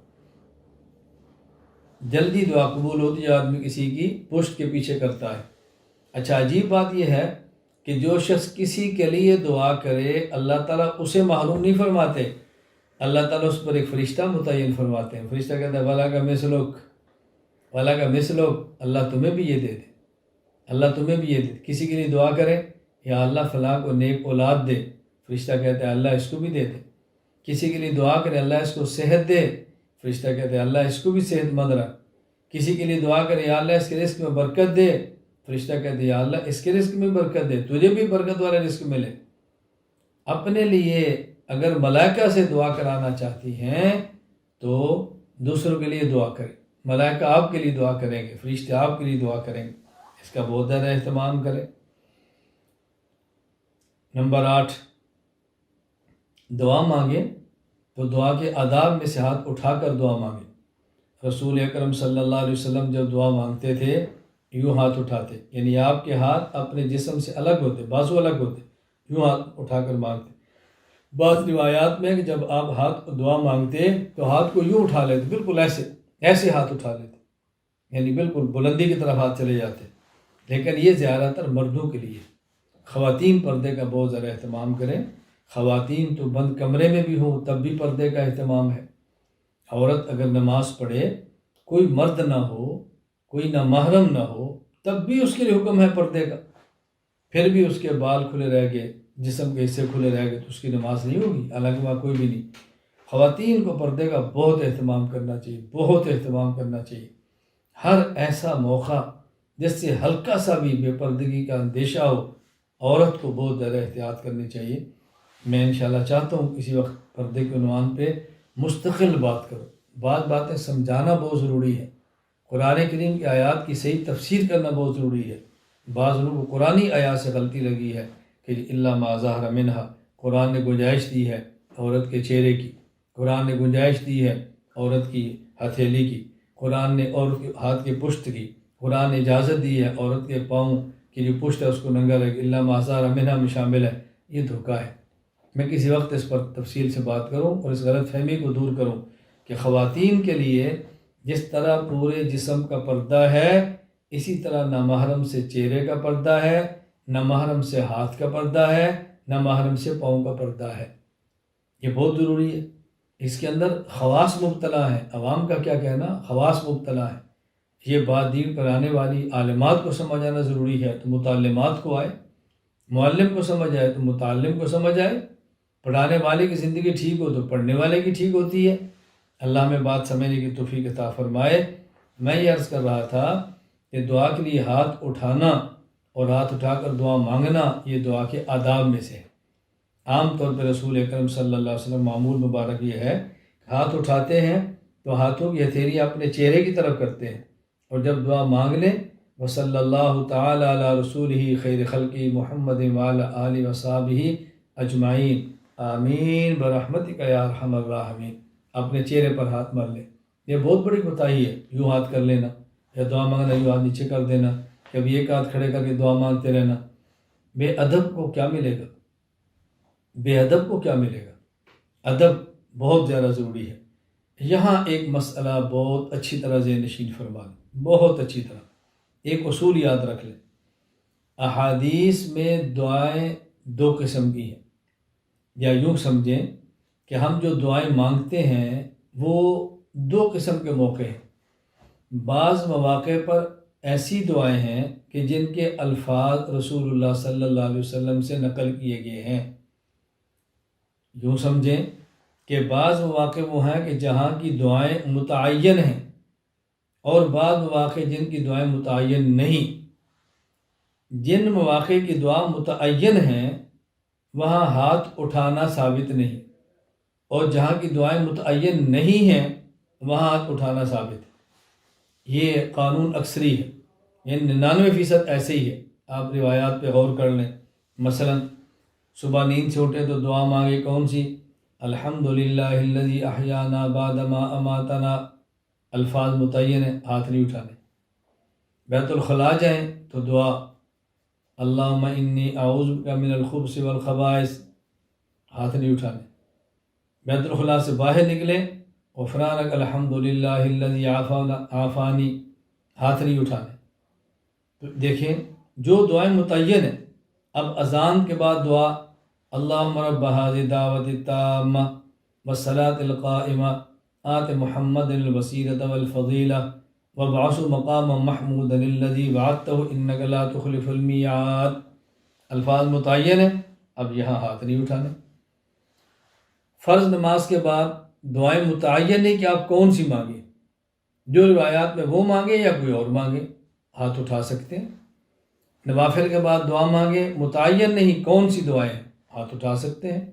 جلدی دعا قبول ہوتی ہے آدمی کسی کی پشت کے پیچھے کرتا ہے۔ اچھا، عجیب بات یہ ہے کہ جو شخص کسی کے لیے دعا کرے اللہ تعالیٰ اسے محروم نہیں فرماتے، اللہ تعالیٰ اس پر ایک فرشتہ متعین فرماتے ہیں۔ فرشتہ کہتا ہے وَلَكَ مِثْلُكَ، وَلَكَ مِثْلُكَ، اللہ تمہیں بھی یہ دے دے، اللہ تمہیں بھی یہ دے۔ کسی کے لیے دعا کرے، یا اللہ فلاں کو نیک اولاد دے، فرشتہ کہتا ہے اللہ اس کو بھی دے دے۔ کسی کے لیے دعا کرے اللہ اس کو صحت دے، فرشتہ کہتے ہیں اللہ اس کو بھی صحت مند رکھ۔ کسی کے لیے دعا کرے یا اللہ اس کے رزق میں برکت دے، فرشتہ کہتے ہیں یا اللہ اس کے رزق میں برکت دے، تجھے بھی برکت والا رزق ملے۔ اپنے لیے اگر ملائکہ سے دعا کرانا چاہتی ہیں تو دوسروں کے لیے دعا کریں، ملائکہ آپ کے لیے دعا کریں گے، فرشتے آپ کے لیے دعا کریں گے، اس کا بہت زیادہ اہتمام کریں۔ نمبر 8، دعا مانگیں تو دعا کے آداب میں سے ہاتھ اٹھا کر دعا مانگیں۔ رسول اکرم صلی اللہ علیہ وسلم جب دعا مانگتے تھے یوں ہاتھ اٹھاتے، یعنی آپ کے ہاتھ اپنے جسم سے الگ ہوتے، بازو الگ ہوتے، یوں ہاتھ اٹھا کر مانگتے۔ بعض روایات میں کہ جب آپ ہاتھ دعا مانگتے تو ہاتھ کو یوں اٹھا لیتے، بالکل ایسے ہاتھ اٹھا لیتے، یعنی بالکل بلندی کی طرف ہاتھ چلے جاتے۔ لیکن یہ زیادہ تر مردوں کے لیے، خواتین پردے کا بہت زیادہ اہتمام کریں۔ خواتین تو بند کمرے میں بھی ہوں تب بھی پردے کا اہتمام ہے۔ عورت اگر نماز پڑھے کوئی مرد نہ ہو، کوئی نہ محرم نہ ہو، تب بھی اس کے لیے حکم ہے پردے کا، پھر بھی اس کے بال کھلے رہ گئے، جسم کے حصے کھلے رہ گئے، تو اس کی نماز نہیں ہوگی، حالانکہ وہاں کوئی بھی نہیں۔ خواتین کو پردے کا بہت اہتمام کرنا چاہیے، بہت اہتمام کرنا چاہیے۔ ہر ایسا موقع جس سے ہلکا سا بھی بے پردگی کا اندیشہ ہو، عورت کو بہت زیادہ احتیاط کرنی چاہیے۔ میں انشاءاللہ چاہتا ہوں کسی وقت پردے کے عنوان پہ مستقل بات کرو، بعض باتیں سمجھانا بہت ضروری ہے، قرآن کریم کی آیات کی صحیح تفسیر کرنا بہت ضروری ہے۔ بعض لوگوں کو قرآنی آیات سے غلطی لگی ہے کہ الا ما ظہر منہا، قرآن نے گنجائش دی ہے عورت کے چہرے کی، قرآن نے گنجائش دی ہے عورت کی ہتھیلی کی، قرآن نے عورت کے ہاتھ کے پشت کی، قرآن نے اجازت دی ہے عورت کے پاؤں کی جو پشت ہے اس کو ننگا رکھ، الا ما ظہر منہا میں شامل ہے۔ یہ دھوکہ ہے۔ میں کسی وقت اس پر تفصیل سے بات کروں اور اس غلط فہمی کو دور کروں کہ خواتین کے لیے جس طرح پورے جسم کا پردہ ہے، اسی طرح نامحرم سے چہرے کا پردہ ہے، نامحرم سے ہاتھ کا پردہ ہے، نامحرم سے پاؤں کا پردہ ہے۔ یہ بہت ضروری ہے۔ اس کے اندر خواص مبتلا ہیں، عوام کا کیا کہنا، خواص مبتلا ہیں۔ یہ بات دین پر آنے والی عالمات کو سمجھ آنا ضروری ہے تو متعلمات کو آئے، معلم کو سمجھ آئے تو متعلم کو سمجھ آئے۔ پڑھانے والے کی زندگی ٹھیک ہو تو پڑھنے والے کی ٹھیک ہوتی ہے۔ اللہ میں بات سمجھنے کی توفیق عطا فرمائے۔ میں یہ عرض کر رہا تھا کہ دعا کے لیے ہاتھ اٹھانا اور ہاتھ اٹھا کر دعا مانگنا یہ دعا کے آداب میں سے ہے۔ عام طور پہ رسول اکرم صلی اللہ علیہ وسلم معمول مبارک یہ ہے کہ ہاتھ اٹھاتے ہیں تو ہاتھوں کی ہتھیلیاں اپنے چہرے کی طرف کرتے ہیں، اور جب دعا مانگ لیں وصلی اللہ تعالی علی رسولہ خیر خلقہ محمد وعلی آلہ وصحبہ اجمعین آمین برحمتک یا ارحم الراحمین، اپنے چہرے پر ہاتھ مار لیں۔ یہ بہت بڑی کوتاہی ہے، یوں ہاتھ کر لینا یا دعا مانگنا یوں ہاتھ نیچے کر دینا، کبھی ایک ہاتھ کھڑے کر کے دعا مانگتے رہنا۔ بے ادب کو کیا ملے گا؟ بے ادب کو کیا ملے گا؟ ادب بہت زیادہ ضروری ہے۔ یہاں ایک مسئلہ بہت اچھی طرح ذہن نشین فرما لیں، بہت اچھی طرح ایک اصول یاد رکھ لیں۔ احادیث میں دعائیں دو قسم کی ہیں، یا یوں سمجھیں کہ ہم جو دعائیں مانگتے ہیں وہ دو قسم کے موقع ہیں۔ بعض مواقع پر ایسی دعائیں ہیں کہ جن کے الفاظ رسول اللہ صلی اللہ علیہ وسلم سے نقل کیے گئے ہیں۔ یوں سمجھیں کہ بعض مواقع وہ ہیں کہ جہاں کی دعائیں متعین ہیں، اور بعض مواقع جن کی دعائیں متعین نہیں۔ جن مواقع کی دعا متعین ہیں وہاں ہاتھ اٹھانا ثابت نہیں، اور جہاں کی دعائیں متعین نہیں ہیں وہاں ہاتھ اٹھانا ثابت ہے۔ یہ قانون اکثری ہے، یعنی 99% ایسے ہی ہے۔ آپ روایات پہ غور کر لیں۔ مثلا صبح نیند سے اٹھے تو دعا مانگے کون سی؟ الحمدللہ الذی احیانا بعد ما اماتنا، الفاظ متعین ہیں، ہاتھ نہیں اٹھانے۔ بیت الخلاء جائیں تو دعا اللہم انی اعوذ بک من الخبث والخبائث، ہاتھ نہیں اٹھانے۔ بیت الخلاء سے باہر نکلیں غفرانک الحمدللہ الذی عافانی، ہاتھ نہیں اٹھانے۔ تو دیکھیں جو دعائیں متعین ہیں۔ اب اذان کے بعد دعا اللہم رب ھذہ الدعوۃ التامہ والصلاۃ القائمہ آت محمد الوسیلۃ والفضیلہ وابعثہ مقاما محمودا الذی وعدتہ انک لا تخلف المیعاد، الفاظ متعین ہیں۔ اب یہاں ہاتھ نہیں اٹھانے۔ فرض نماز کے بعد دعائیں متعین نہیں کہ آپ کون سی مانگیں، جو روایات میں وہ مانگیں یا کوئی اور مانگیں، ہاتھ اٹھا سکتے ہیں۔ نوافل کے بعد دعا مانگیں، متعین نہیں کون سی دعائیں، ہاتھ اٹھا سکتے ہیں۔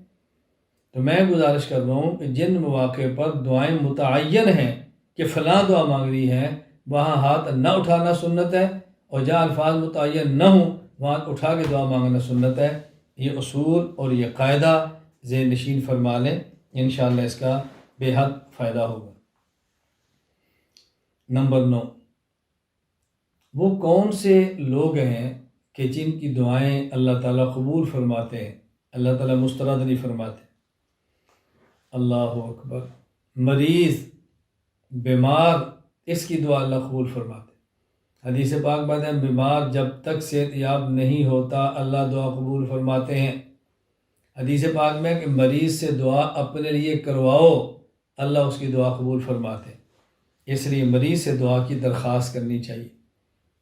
تو میں گزارش کر رہا ہوں کہ جن مواقع پر دعائیں متعین ہیں کہ فلاں دعا مانگنی ہے وہاں ہاتھ نہ اٹھانا سنت ہے، اور جہاں الفاظ متعین نہ ہوں وہاں اٹھا کے دعا مانگنا سنت ہے۔ یہ اصول اور یہ قاعدہ ذہن نشین فرما لیں، انشاءاللہ اس کا بے حد فائدہ ہوگا۔ نمبر 9، وہ کون سے لوگ ہیں کہ جن کی دعائیں اللہ تعالیٰ قبول فرماتے ہیں، اللہ تعالیٰ مسترد نہیں فرماتے؟ اللہ اکبر۔ مریض، بیمار، اس کی دعا اللہ قبول فرماتے۔ حدیث پاک بات ہے بیمار جب تک صحت یاب نہیں ہوتا اللہ دعا قبول فرماتے ہیں۔ حدیث پاک میں کہ مریض سے دعا اپنے لیے کرواؤ اللہ اس کی دعا قبول فرماتے ہیں۔ اس لیے مریض سے دعا کی درخواست کرنی چاہیے۔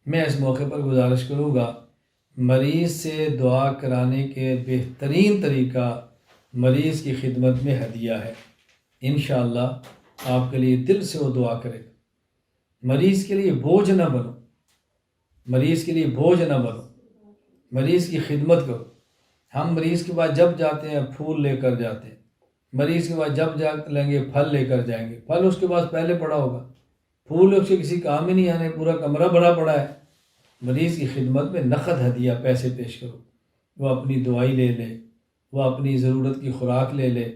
میں اس موقع پر گزارش کروں گا، مریض سے دعا کرانے کے بہترین طریقہ مریض کی خدمت میں ہدیہ ہے۔ انشاءاللہ آپ کے لیے دل سے وہ دعا کرے گا۔ مریض کے لیے بوجھ نہ بنو، مریض کے لیے بوجھ نہ بنو، مریض کی خدمت کرو۔ ہم مریض کے بعد جب جاتے ہیں پھول لے کر جاتے ہیں، مریض کے بعد جب جا لیں گے پھل لے کر جائیں گے، پھل اس کے پاس پہلے پڑا ہوگا، پھول اس کے کسی کام ہی نہیں آنے، پورا کمرہ بڑا پڑا ہے۔ مریض کی خدمت میں نقد ہدیہ پیسے پیش کرو، وہ اپنی دوائی لے لے، وہ اپنی ضرورت کی خوراک لے لے،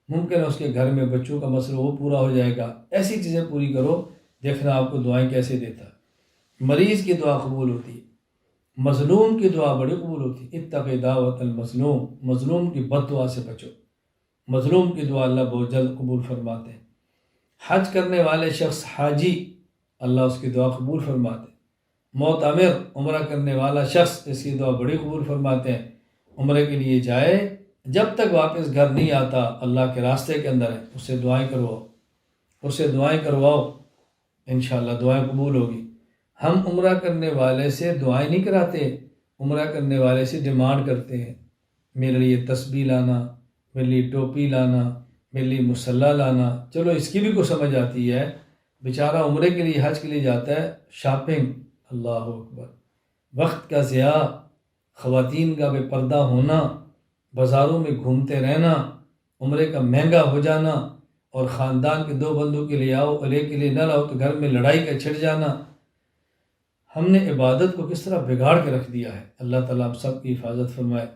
ممکن ہے اس کے گھر میں بچوں کا مسئلہ وہ پورا ہو جائے گا، ایسی چیزیں پوری کرو، دیکھنا آپ کو دعائیں کیسے دیتا ہے۔ مریض کی دعا قبول ہوتی ہے، مظلوم کی دعا بڑی قبول ہوتی ہے۔ اتق دعوت المظلوم، مظلوم کی بد دعا سے بچو، مظلوم کی دعا اللہ بہت جلد قبول فرماتے ہیں۔ حج کرنے والے شخص حاجی، اللہ اس کی دعا قبول فرماتے ہیں۔ معتمر، عمرہ کرنے والا شخص، اس کی دعا بڑی قبول فرماتے ہیں۔ عمرے کے لیے جائے، جب تک واپس گھر نہیں آتا اللہ کے راستے کے اندر ہے، اس سے دعائیں کرواؤ، اس سے دعائیں کرواؤ، انشاءاللہ دعائیں قبول ہوگی۔ ہم عمرہ کرنے والے سے دعائیں نہیں کراتے، عمرہ کرنے والے سے ڈیمانڈ کرتے ہیں، میرے لیے تسبیح لانا، میرے لیے ٹوپی لانا، میرے لیے مصلی لانا۔ چلو اس کی بھی کوئی سمجھ آتی ہے، بیچارہ عمرے کے لیے حج کے لیے جاتا ہے، شاپنگ، اللہ اکبر، وقت کا ضیاع، خواتین کا بے پردہ ہونا، بازاروں میں گھومتے رہنا، عمرے کا مہنگا ہو جانا، اور خاندان کے 2 بندوں کے لیے آؤ اور ایک کے لیے نہ لاؤ تو گھر میں لڑائی کا چھڑ جانا۔ ہم نے عبادت کو کس طرح بگاڑ کے رکھ دیا ہے۔ اللہ تعالیٰ آپ سب کی حفاظت فرمائے۔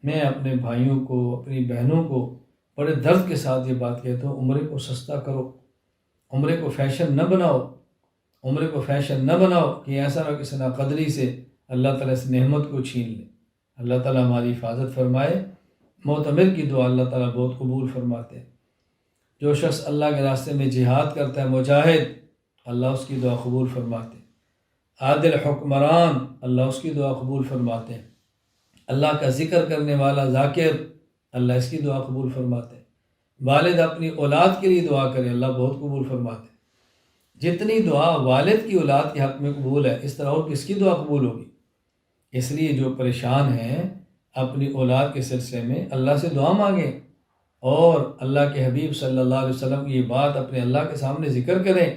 میں اپنے بھائیوں کو، اپنی بہنوں کو بڑے درد کے ساتھ یہ بات کہتا ہوں، عمرے کو سستا کرو، عمرے کو فیشن نہ بناؤ، عمرے کو فیشن نہ بناؤ کہ ایسا نہ کسی ناقدری سے اللہ تعالیٰ اس نعمت کو چھین لے۔ اللہ تعالیٰ ہماری حفاظت فرمائے۔ معتمر کی دعا اللہ تعالیٰ بہت قبول فرماتے ہیں۔ جو شخص اللہ کے راستے میں جہاد کرتا ہے، مجاہد، اللہ اس کی دعا قبول فرماتے ہیں۔ عادل حکمران، اللہ اس کی دعا قبول فرماتے ہیں۔ اللہ کا ذکر کرنے والا ذاکر، اللہ اس کی دعا قبول فرماتے ہیں۔ والد اپنی اولاد کے لیے دعا کرے، اللہ بہت قبول فرماتے ہیں۔ جتنی دعا والد کی اولاد کے حق میں قبول ہے، اس طرح اور کس کی دعا قبول ہوگی؟ اس لیے جو پریشان ہیں اپنی اولاد کے سلسلے میں، اللہ سے دعا مانگیں، اور اللہ کے حبیب صلی اللہ علیہ وسلم کی یہ بات اپنے اللہ کے سامنے ذکر کریں،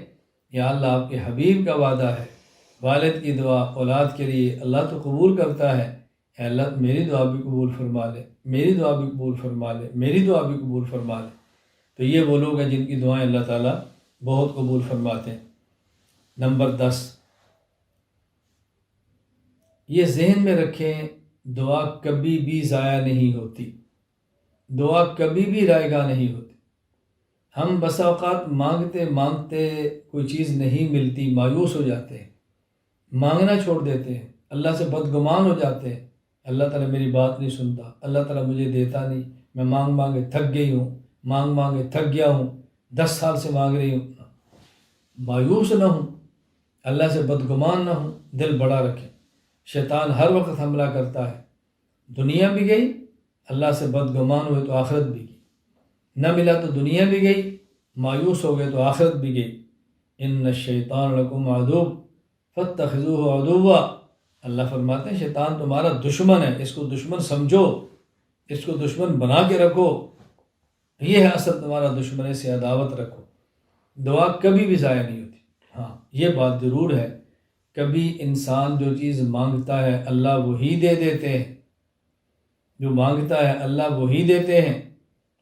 یا اللہ آپ کے حبیب کا وعدہ ہے، والد کی دعا اولاد کے لیے اللہ تو قبول کرتا ہے، اے اللہ میری دعا بھی قبول فرما لے، میری دعا بھی قبول فرما لے، میری دعا بھی قبول فرما لے۔ تو یہ وہ لوگ ہیں جن کی دعائیں اللہ تعالیٰ بہت قبول فرماتے ہیں۔ نمبر 10، یہ ذہن میں رکھیں، دعا کبھی بھی ضائع نہیں ہوتی، دعا کبھی بھی رائے گاہ نہیں ہوتی۔ ہم بسا اوقات مانگتے مانگتے کوئی چیز نہیں ملتی، مایوس ہو جاتے ہیں، مانگنا چھوڑ دیتے ہیں، اللہ سے بدگمان ہو جاتے ہیں، اللہ تعالیٰ میری بات نہیں سنتا، اللہ تعالیٰ مجھے دیتا نہیں، میں مانگ مانگے تھک گئی ہوں، مانگ مانگے تھک گیا ہوں، 10 سال سے مانگ رہی ہوں۔ مایوس نہ ہوں، اللہ سے بدگمان نہ ہوں، دل بڑا رکھیں۔ شیطان ہر وقت حملہ کرتا ہے، دنیا بھی گئی، اللہ سے بدگمان ہوئے تو آخرت بھی گئی، نہ ملا تو دنیا بھی گئی، مایوس ہو گئے تو آخرت بھی گئی۔ ان الشیطان لکم عدو فاتخذوہ عدوا، اللہ فرماتے ہیں شیطان تمہارا دشمن ہے، اس کو دشمن سمجھو، اس کو دشمن بنا کے رکھو، یہ ہے اصل تمہارا دشمن، اس سے عداوت رکھو۔ دعا کبھی بھی ضائع نہیں ہوتی۔ ہاں یہ بات ضرور ہے، کبھی انسان جو چیز مانگتا ہے اللہ وہی دے دیتے ہیں، جو مانگتا ہے اللہ وہی دیتے ہیں۔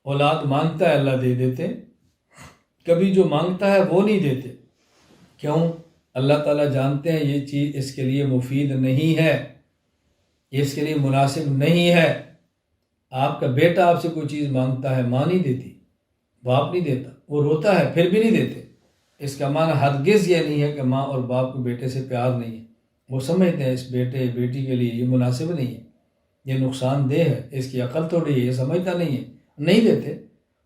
اولاد مانگتا ہے اللہ دے دیتے ہیں، کبھی جو مانگتا ہے وہ نہیں دیتے۔ کیوں؟ اللہ تعالیٰ جانتے ہیں یہ چیز اس کے لیے مفید نہیں ہے، اس کے لیے مناسب نہیں ہے۔ آپ کا بیٹا آپ سے کوئی چیز مانگتا ہے، ماں نہیں دیتی، باپ نہیں دیتا، وہ روتا ہے پھر بھی نہیں دیتے۔ اس کا معنی ہرگز یہ نہیں ہے کہ ماں اور باپ کو بیٹے سے پیار نہیں ہے، وہ سمجھتے ہیں اس بیٹے بیٹی کے لیے یہ مناسب نہیں ہے، یہ نقصان دہ ہے، اس کی عقل تھوڑی ہے، یہ سمجھتا نہیں ہے، نہیں دیتے۔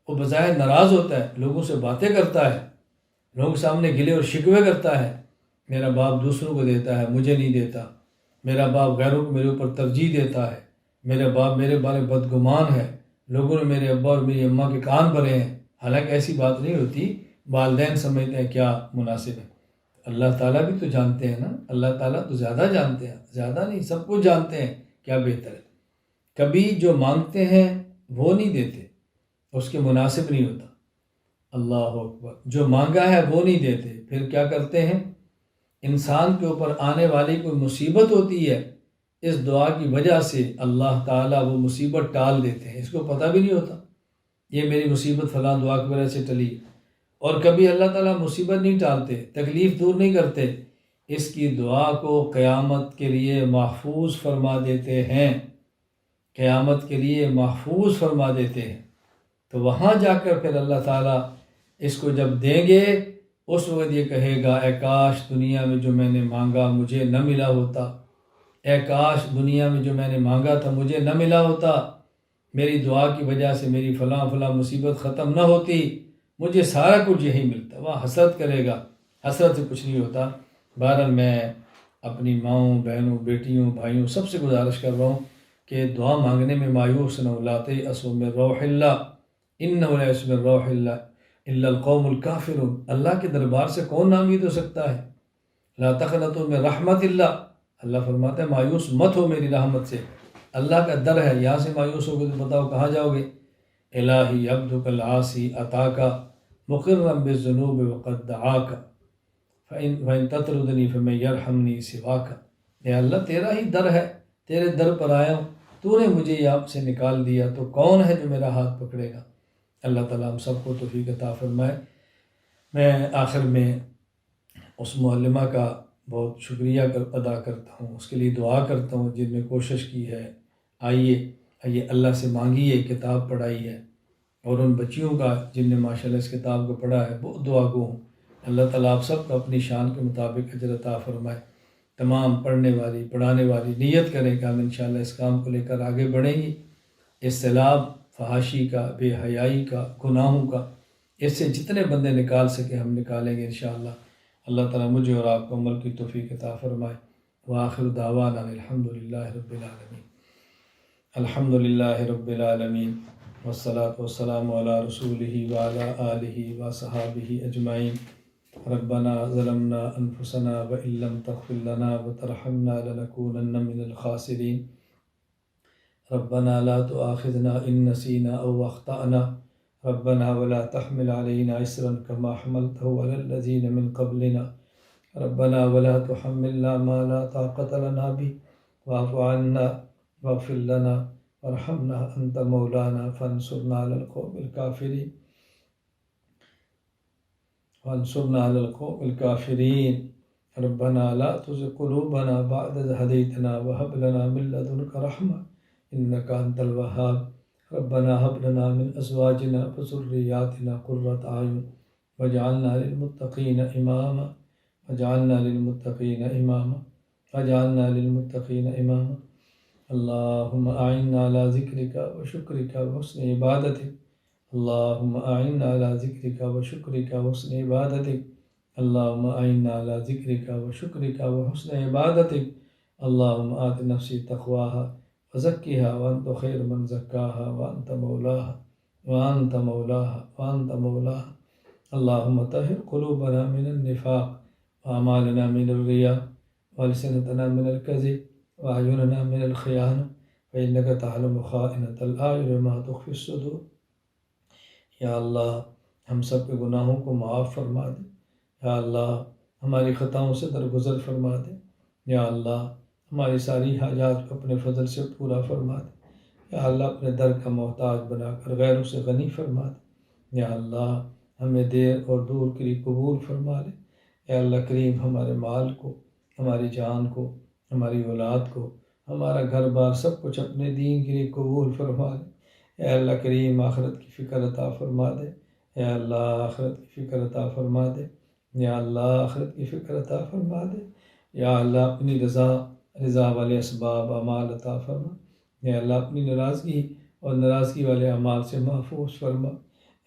وہ بظاہر ناراض ہوتا ہے، لوگوں سے باتیں کرتا ہے، لوگوں کے سامنے گلے اور شکوے کرتا ہے، میرا باپ دوسروں کو دیتا ہے مجھے نہیں دیتا، میرا باپ غیروں کو میرے اوپر ترجیح دیتا ہے، میرا باپ میرے بارے میں بدگمان ہے، لوگوں نے میرے ابا اور میری اماں کے کان بھرے ہیں۔ حالانکہ ایسی بات نہیں ہوتی، والدین سمجھتے ہیں کیا مناسب ہے، اللہ تعالیٰ بھی تو جانتے ہیں نا، اللہ تعالیٰ تو زیادہ جانتے ہیں، زیادہ نہیں سب کچھ جانتے ہیں کیا بہتر ہے۔ کبھی جو مانگتے ہیں وہ نہیں دیتے، اس کے مناسب نہیں ہوتا۔ اللہ اکبر، جو مانگا ہے وہ نہیں دیتے، پھر کیا کرتے ہیں، انسان کے اوپر آنے والی کوئی مصیبت ہوتی ہے، اس دعا کی وجہ سے اللہ تعالیٰ وہ مصیبت ٹال دیتے ہیں، اس کو پتہ بھی نہیں ہوتا یہ میری مصیبت فلاں دعا کی وجہ سے ٹلی۔ اور کبھی اللہ تعالیٰ مصیبت نہیں ٹالتے، تکلیف دور نہیں کرتے، اس کی دعا کو قیامت کے لیے محفوظ فرما دیتے ہیں، قیامت کے لیے محفوظ فرما دیتے ہیں۔ تو وہاں جا کر پھر اللہ تعالیٰ اس کو جب دیں گے، اس وقت یہ کہے گا اے کاش دنیا میں جو میں نے مانگا مجھے نہ ملا ہوتا، اے کاش دنیا میں جو میں نے مانگا تھا مجھے نہ ملا ہوتا، میری دعا کی وجہ سے میری فلاں فلاں مصیبت ختم نہ ہوتی، مجھے سارا کچھ یہی ملتا۔ وہاں حسرت کرے گا، حسرت سے کچھ نہیں ہوتا۔ بہرحال میں اپنی ماؤں، بہنوں، بیٹیوں، بھائیوں سب سے گزارش کر رہا ہوں کہ دعا مانگنے میں مایوس نہ ہو۔ لا تیأسوا من روح اللہ انہ لا یئس من روح اللہ الا القوم الکافرون، اللہ کے دربار سے کون نا امید ہو سکتا ہے؟ لا تقنطوا من رحمت اللہ، اللہ فرماتا ہے مایوس مت ہو میری رحمت سے، اللہ کا در ہے، یہاں سے مایوس ہو گے تو بتاؤ کہاں جاؤ گے؟ الہی عبدک العاصی اتاک مقرا بالذنوب وقد دعاک فإن تطردنی فمن یرحمنی سواک، اے اللہ تیرا ہی در ہے، تیرے در پر آیا ہوں، تو نے مجھے یہاں سے نکال دیا تو کون ہے جو میرا ہاتھ پکڑے گا؟ اللہ تعالیٰ ہم سب کو توفیق عطا فرمائے۔ میں آخر میں اس معلمہ کا بہت شکریہ ادا کرتا ہوں، اس کے لیے دعا کرتا ہوں جن نے کوشش کی ہے، آئیے اللہ سے مانگیے، کتاب پڑھائی ہے، اور ان بچیوں کا جن نے ماشاءاللہ اس کتاب کو پڑھا ہے بہت دعا گو ہوں۔ اللہ تعالیٰ آپ سب کو اپنی شان کے مطابق اجر عطا فرمائے۔ تمام پڑھنے والی پڑھانے والی نیت کریں کہ ہم انشاءاللہ اس کام کو لے کر آگے بڑھیں گے، اصطلاح فحاشی کا، بے حیائی کا، گناہوں کا، اس سے جتنے بندے نکال سکے ہم نکالیں گے انشاءاللہ۔ اللہ تعالیٰ مجھے اور آپ کو عمل کی توفیق عطا فرمائے۔ وآخر دعوانا الحمدللہ رب العالمین، الحمدللہ رب العالمین، والصلاة والسلام علی رسولہ وعلی آلہ وصحابہ اجمعین۔ ربنا ظلمنا انفسنا وإن لم تغفر لنا وترحمنا لنكونن من الخاسرین۔ ربنا لا تؤاخذنا إن نسينا أو أخطأنا، ربنا ولا تحمل علينا إصرا كما حملته على الذين من قبلنا، ربنا ولا تحملنا ما لا طاقة لنا به واعف عنا واغفر لنا وارحمنا أنت مولانا فانصرنا على القوم الكافرين، ربنا لا تزغ قلوبنا بعد إذ هديتنا وهب لنا من لدنك رحمة إنك أنت الوهاب، ربنا هب لنا من أزواجنا وذرياتنا قرة أعين واجعلنا للمتقين إماما، واجعلنا للمتقين إماما، واجعلنا للمتقين إماما۔ اللهم أعنا على ذكرك وشكرك وحسن عبادتك، اللهم أعنا على ذكرك وشكرك وحسن عبادتك، اللهم أعنا على ذكرك وشكرك وحسن عبادتك، اللهم آت نفسي تقواها وزكها وأنت خير من زكاها وأنت مولاها وأنت مولاها وأنت مولاها، اللهم طهر قلوبنا من النفاق وأعمالنا من الرياء وألسنتنا من الكذب وأعيننا من الخيانة، فإنك تعلم خائنة الأعين وما تخفي الصدور۔ یا اللہ ہم سب کے گناہوں کو معاف فرما دے، یا اللہ ہماری خطاؤں سے درگزر فرما دے، یا اللہ ہماری ساری حاجات کو اپنے فضل سے پورا فرما دے، یا اللہ اپنے در کا محتاج بنا کر غیروں سے غنی فرما دے، یا اللہ ہمیں دیر اور دور کے لیے قبول فرما لے، یا اللہ کریم ہمارے مال کو، ہماری جان کو، ہماری اولاد کو، ہمارا گھر بار سب کچھ اپنے دین کے لیے قبول فرما لے، اے اللہ کریم آخرت کی فکر عطا فرما دے، اے اللہ آخرت کی فکر عطا فرما دے، یا اللہ آخرت کی فکر عطا فرما دے، یا اللہ اپنی رضا والے اسباب اعمال عطا فرما، اے اللہ اپنی ناراضگی اور ناراضگی والے اعمال سے محفوظ فرما،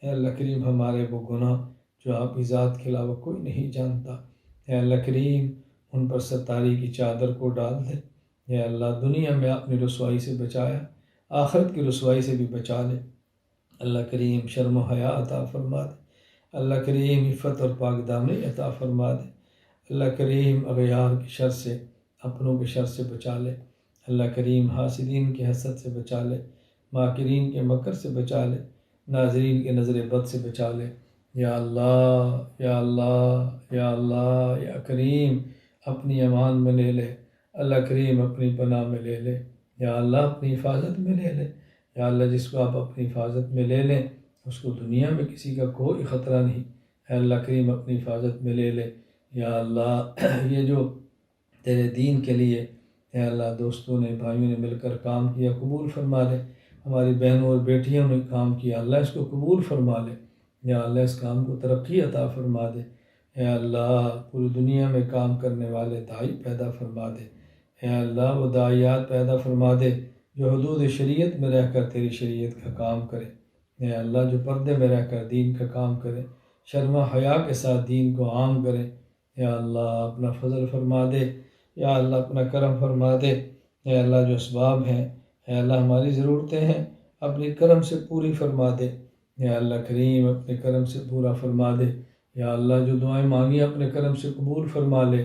اے اللہ کریم ہمارے وہ گناہ جو آپ کی ذات کے علاوہ کوئی نہیں جانتا، اے اللہ کریم ان پر ستاری کی چادر کو ڈال دے، اے اللہ دنیا میں اپنی رسوائی سے بچایا، آخرت کی رسوائی سے بھی بچا لے، اللہ کریم شرم و حیا عطا فرما دے، اللہ کریم عفت اور پاک دامنی عطا فرما دے۔ اللہ کریم اغیار کی شر سے، اپنوں کے شر سے بچا لے۔ اللہ کریم حاسدین کے حسد سے بچا لے، ماکرین کے مکر سے بچا لے، ناظرین کے نظر بد سے بچا لے۔ یا اللہ یا اللہ یا اللہ یا کریم اپنی امان میں لے لے۔ اللہ کریم اپنی پناہ میں لے لے۔ یا اللہ اپنی حفاظت میں لے لے۔ یا اللہ جس کو آپ اپنی حفاظت میں لے لیں اس کو دنیا میں کسی کا کوئی خطرہ نہیں۔ اے اللہ کریم اپنی حفاظت میں لے لے۔ یا اللہ یہ جو تیرے دین کے لیے اے اللہ دوستوں نے، بھائیوں نے مل کر کام کیا، قبول فرما لے۔ ہماری بہنوں اور بیٹیوں نے کام کیا، اللہ اس کو قبول فرما لے۔ یا اللہ اس کام کو ترقی عطا فرما دے۔ اے اللہ پوری دنیا میں کام کرنے والے داعی پیدا فرما دے۔ اے اللہ وہ داعیات پیدا فرما دے جو حدود شریعت میں رہ کر تیری شریعت کا کام کرے۔ اے اللہ جو پردے میں رہ کر دین کا کام کرے، شرم و حیا کے ساتھ دین کو عام کرے۔ یا اللہ اپنا فضل فرما دے۔ یا اللہ اپنا کرم فرما دے۔ اے اللہ جو اسباب ہیں، اے اللہ ہماری ضرورتیں ہیں، اپنی کرم سے پوری فرما دے۔ یا اللہ کریم اپنے کرم سے پورا فرما دے۔ یا اللہ جو دعائیں مانگی اپنے کرم سے قبول فرما لے۔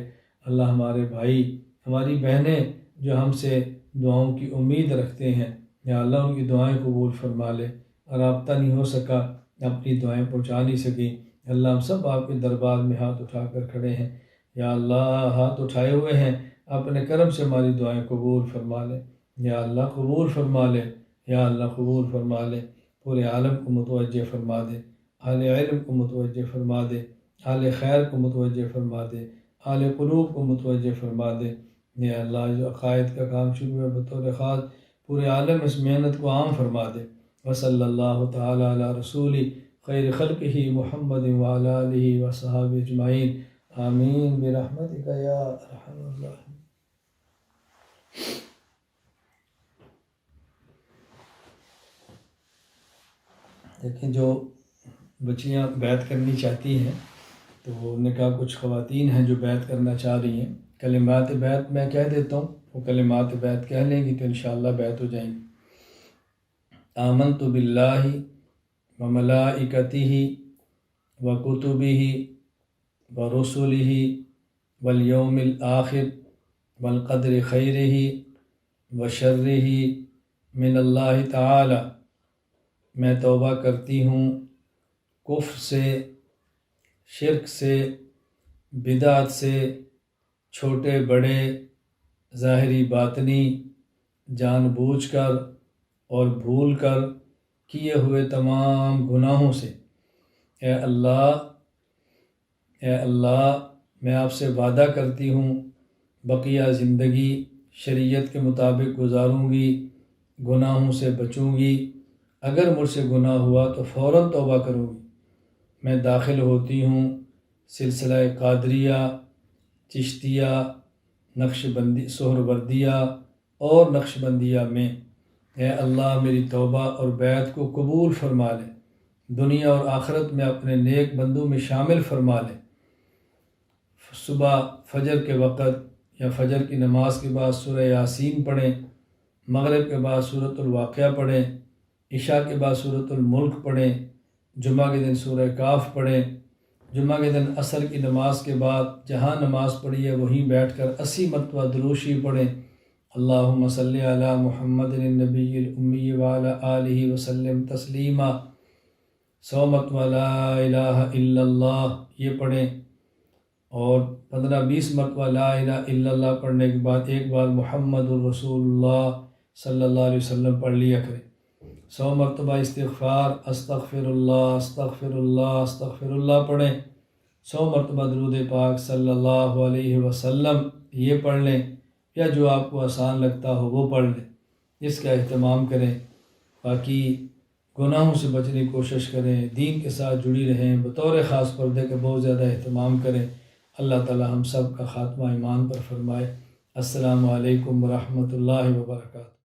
اللہ ہمارے بھائی، ہماری بہنیں جو ہم سے دعاؤں کی امید رکھتے ہیں، یا اللہ ان کی دعائیں قبول فرما لے۔ رابطہ نہیں ہو سکا، اپنی دعائیں پہنچا نہیں سکی، اللہ ہم سب آپ کے دربار میں ہاتھ اٹھا کر کھڑے ہیں۔ یا اللہ ہاتھ اٹھائے ہوئے ہیں، اپنے کرم سے ہماری دعائیں قبول فرما لے۔ یا اللہ قبول فرما لے۔ یا اللہ قبول فرما لے۔ پورے عالم کو متوجہ فرما دے، اہل علم کو متوجہ فرما دے، اہل خیر کو متوجہ فرما دے، اہل قلوب کو متوجہ فرما دے۔ یا اللہ جو عقائد کا کام شروع ہے بطور خاص پورے عالم اس محنت کو عام فرما دے۔ وصلی اللہ تعالی علی رسول خیر خلقہ محمد وعلی آلہ وصحابہ اجمعین، آمین برحمتک یا ارحم الراحمین۔ لیکن جو بچیاں بیعت کرنی چاہتی ہیں تو ان کا کچھ خواتین ہیں جو بیعت کرنا چاہ رہی ہیں، کلمات بیعت میں کہہ دیتا ہوں، وہ کلمات بیعت کہہ لیں گی تو انشاءاللہ بیعت ہو جائیں گی۔ آمنت باللہ وملائکتہ وکتبہ ورسلہ والیوم الآخر والقدر خیرہ وشرہ من اللہ تعالی۔ میں توبہ کرتی ہوں کفر سے، شرک سے، بدعت سے، چھوٹے بڑے، ظاہری باطنی، جان بوجھ کر اور بھول کر کیے ہوئے تمام گناہوں سے۔ اے اللہ میں آپ سے وعدہ کرتی ہوں بقیہ زندگی شریعت کے مطابق گزاروں گی، گناہوں سے بچوں گی۔ اگر مجھ سے گناہ ہوا تو فوراً توبہ کروں گی۔ میں داخل ہوتی ہوں سلسلہ قادریہ، چشتیہ، نقشبندی، سہروردیہ اور نقشبندیہ میں۔ اے اللہ میری توبہ اور بیعت کو قبول فرما لے، دنیا اور آخرت میں اپنے نیک بندوں میں شامل فرما لے۔ صبح فجر کے وقت یا فجر کی نماز کے بعد سورہ یاسین پڑھیں، مغرب کے بعد سورۃ الواقعہ پڑھیں، عشاء کے بعد سورۃ الملک پڑھیں، جمعہ کے دن سورہ کاف پڑھیں، جمعہ کے دن عصر کی نماز کے بعد جہاں نماز پڑھی ہے وہیں بیٹھ کر 80 مرتبہ درود شریف پڑھیں۔ اللہم صلی علی محمد النبی الامی وعلی آلہ وسلم تسلیما۔ 100 مرتبہ لا الہ الا اللہ یہ پڑھیں، اور 15-20 مرتبہ لا الہ الا اللہ پڑھنے کے بعد ایک بار محمد الرسول اللہ صلی اللہ علیہ وسلم پڑھ لیا کریں۔ 100 مرتبہ استغفار، استغفر اللہ استغفر اللہ استغفر اللہ پڑھیں۔ 100 مرتبہ درود پاک صلی اللہ علیہ وسلم یہ پڑھ لیں، یا جو آپ کو آسان لگتا ہو وہ پڑھ لیں، اس کا اہتمام کریں۔ باقی گناہوں سے بچنے کی کوشش کریں، دین کے ساتھ جڑی رہیں، بطور خاص پردے کا بہت زیادہ اہتمام کریں۔ اللہ تعالی ہم سب کا خاتمہ ایمان پر فرمائے۔ السلام علیکم ورحمۃ اللہ وبرکاتہ۔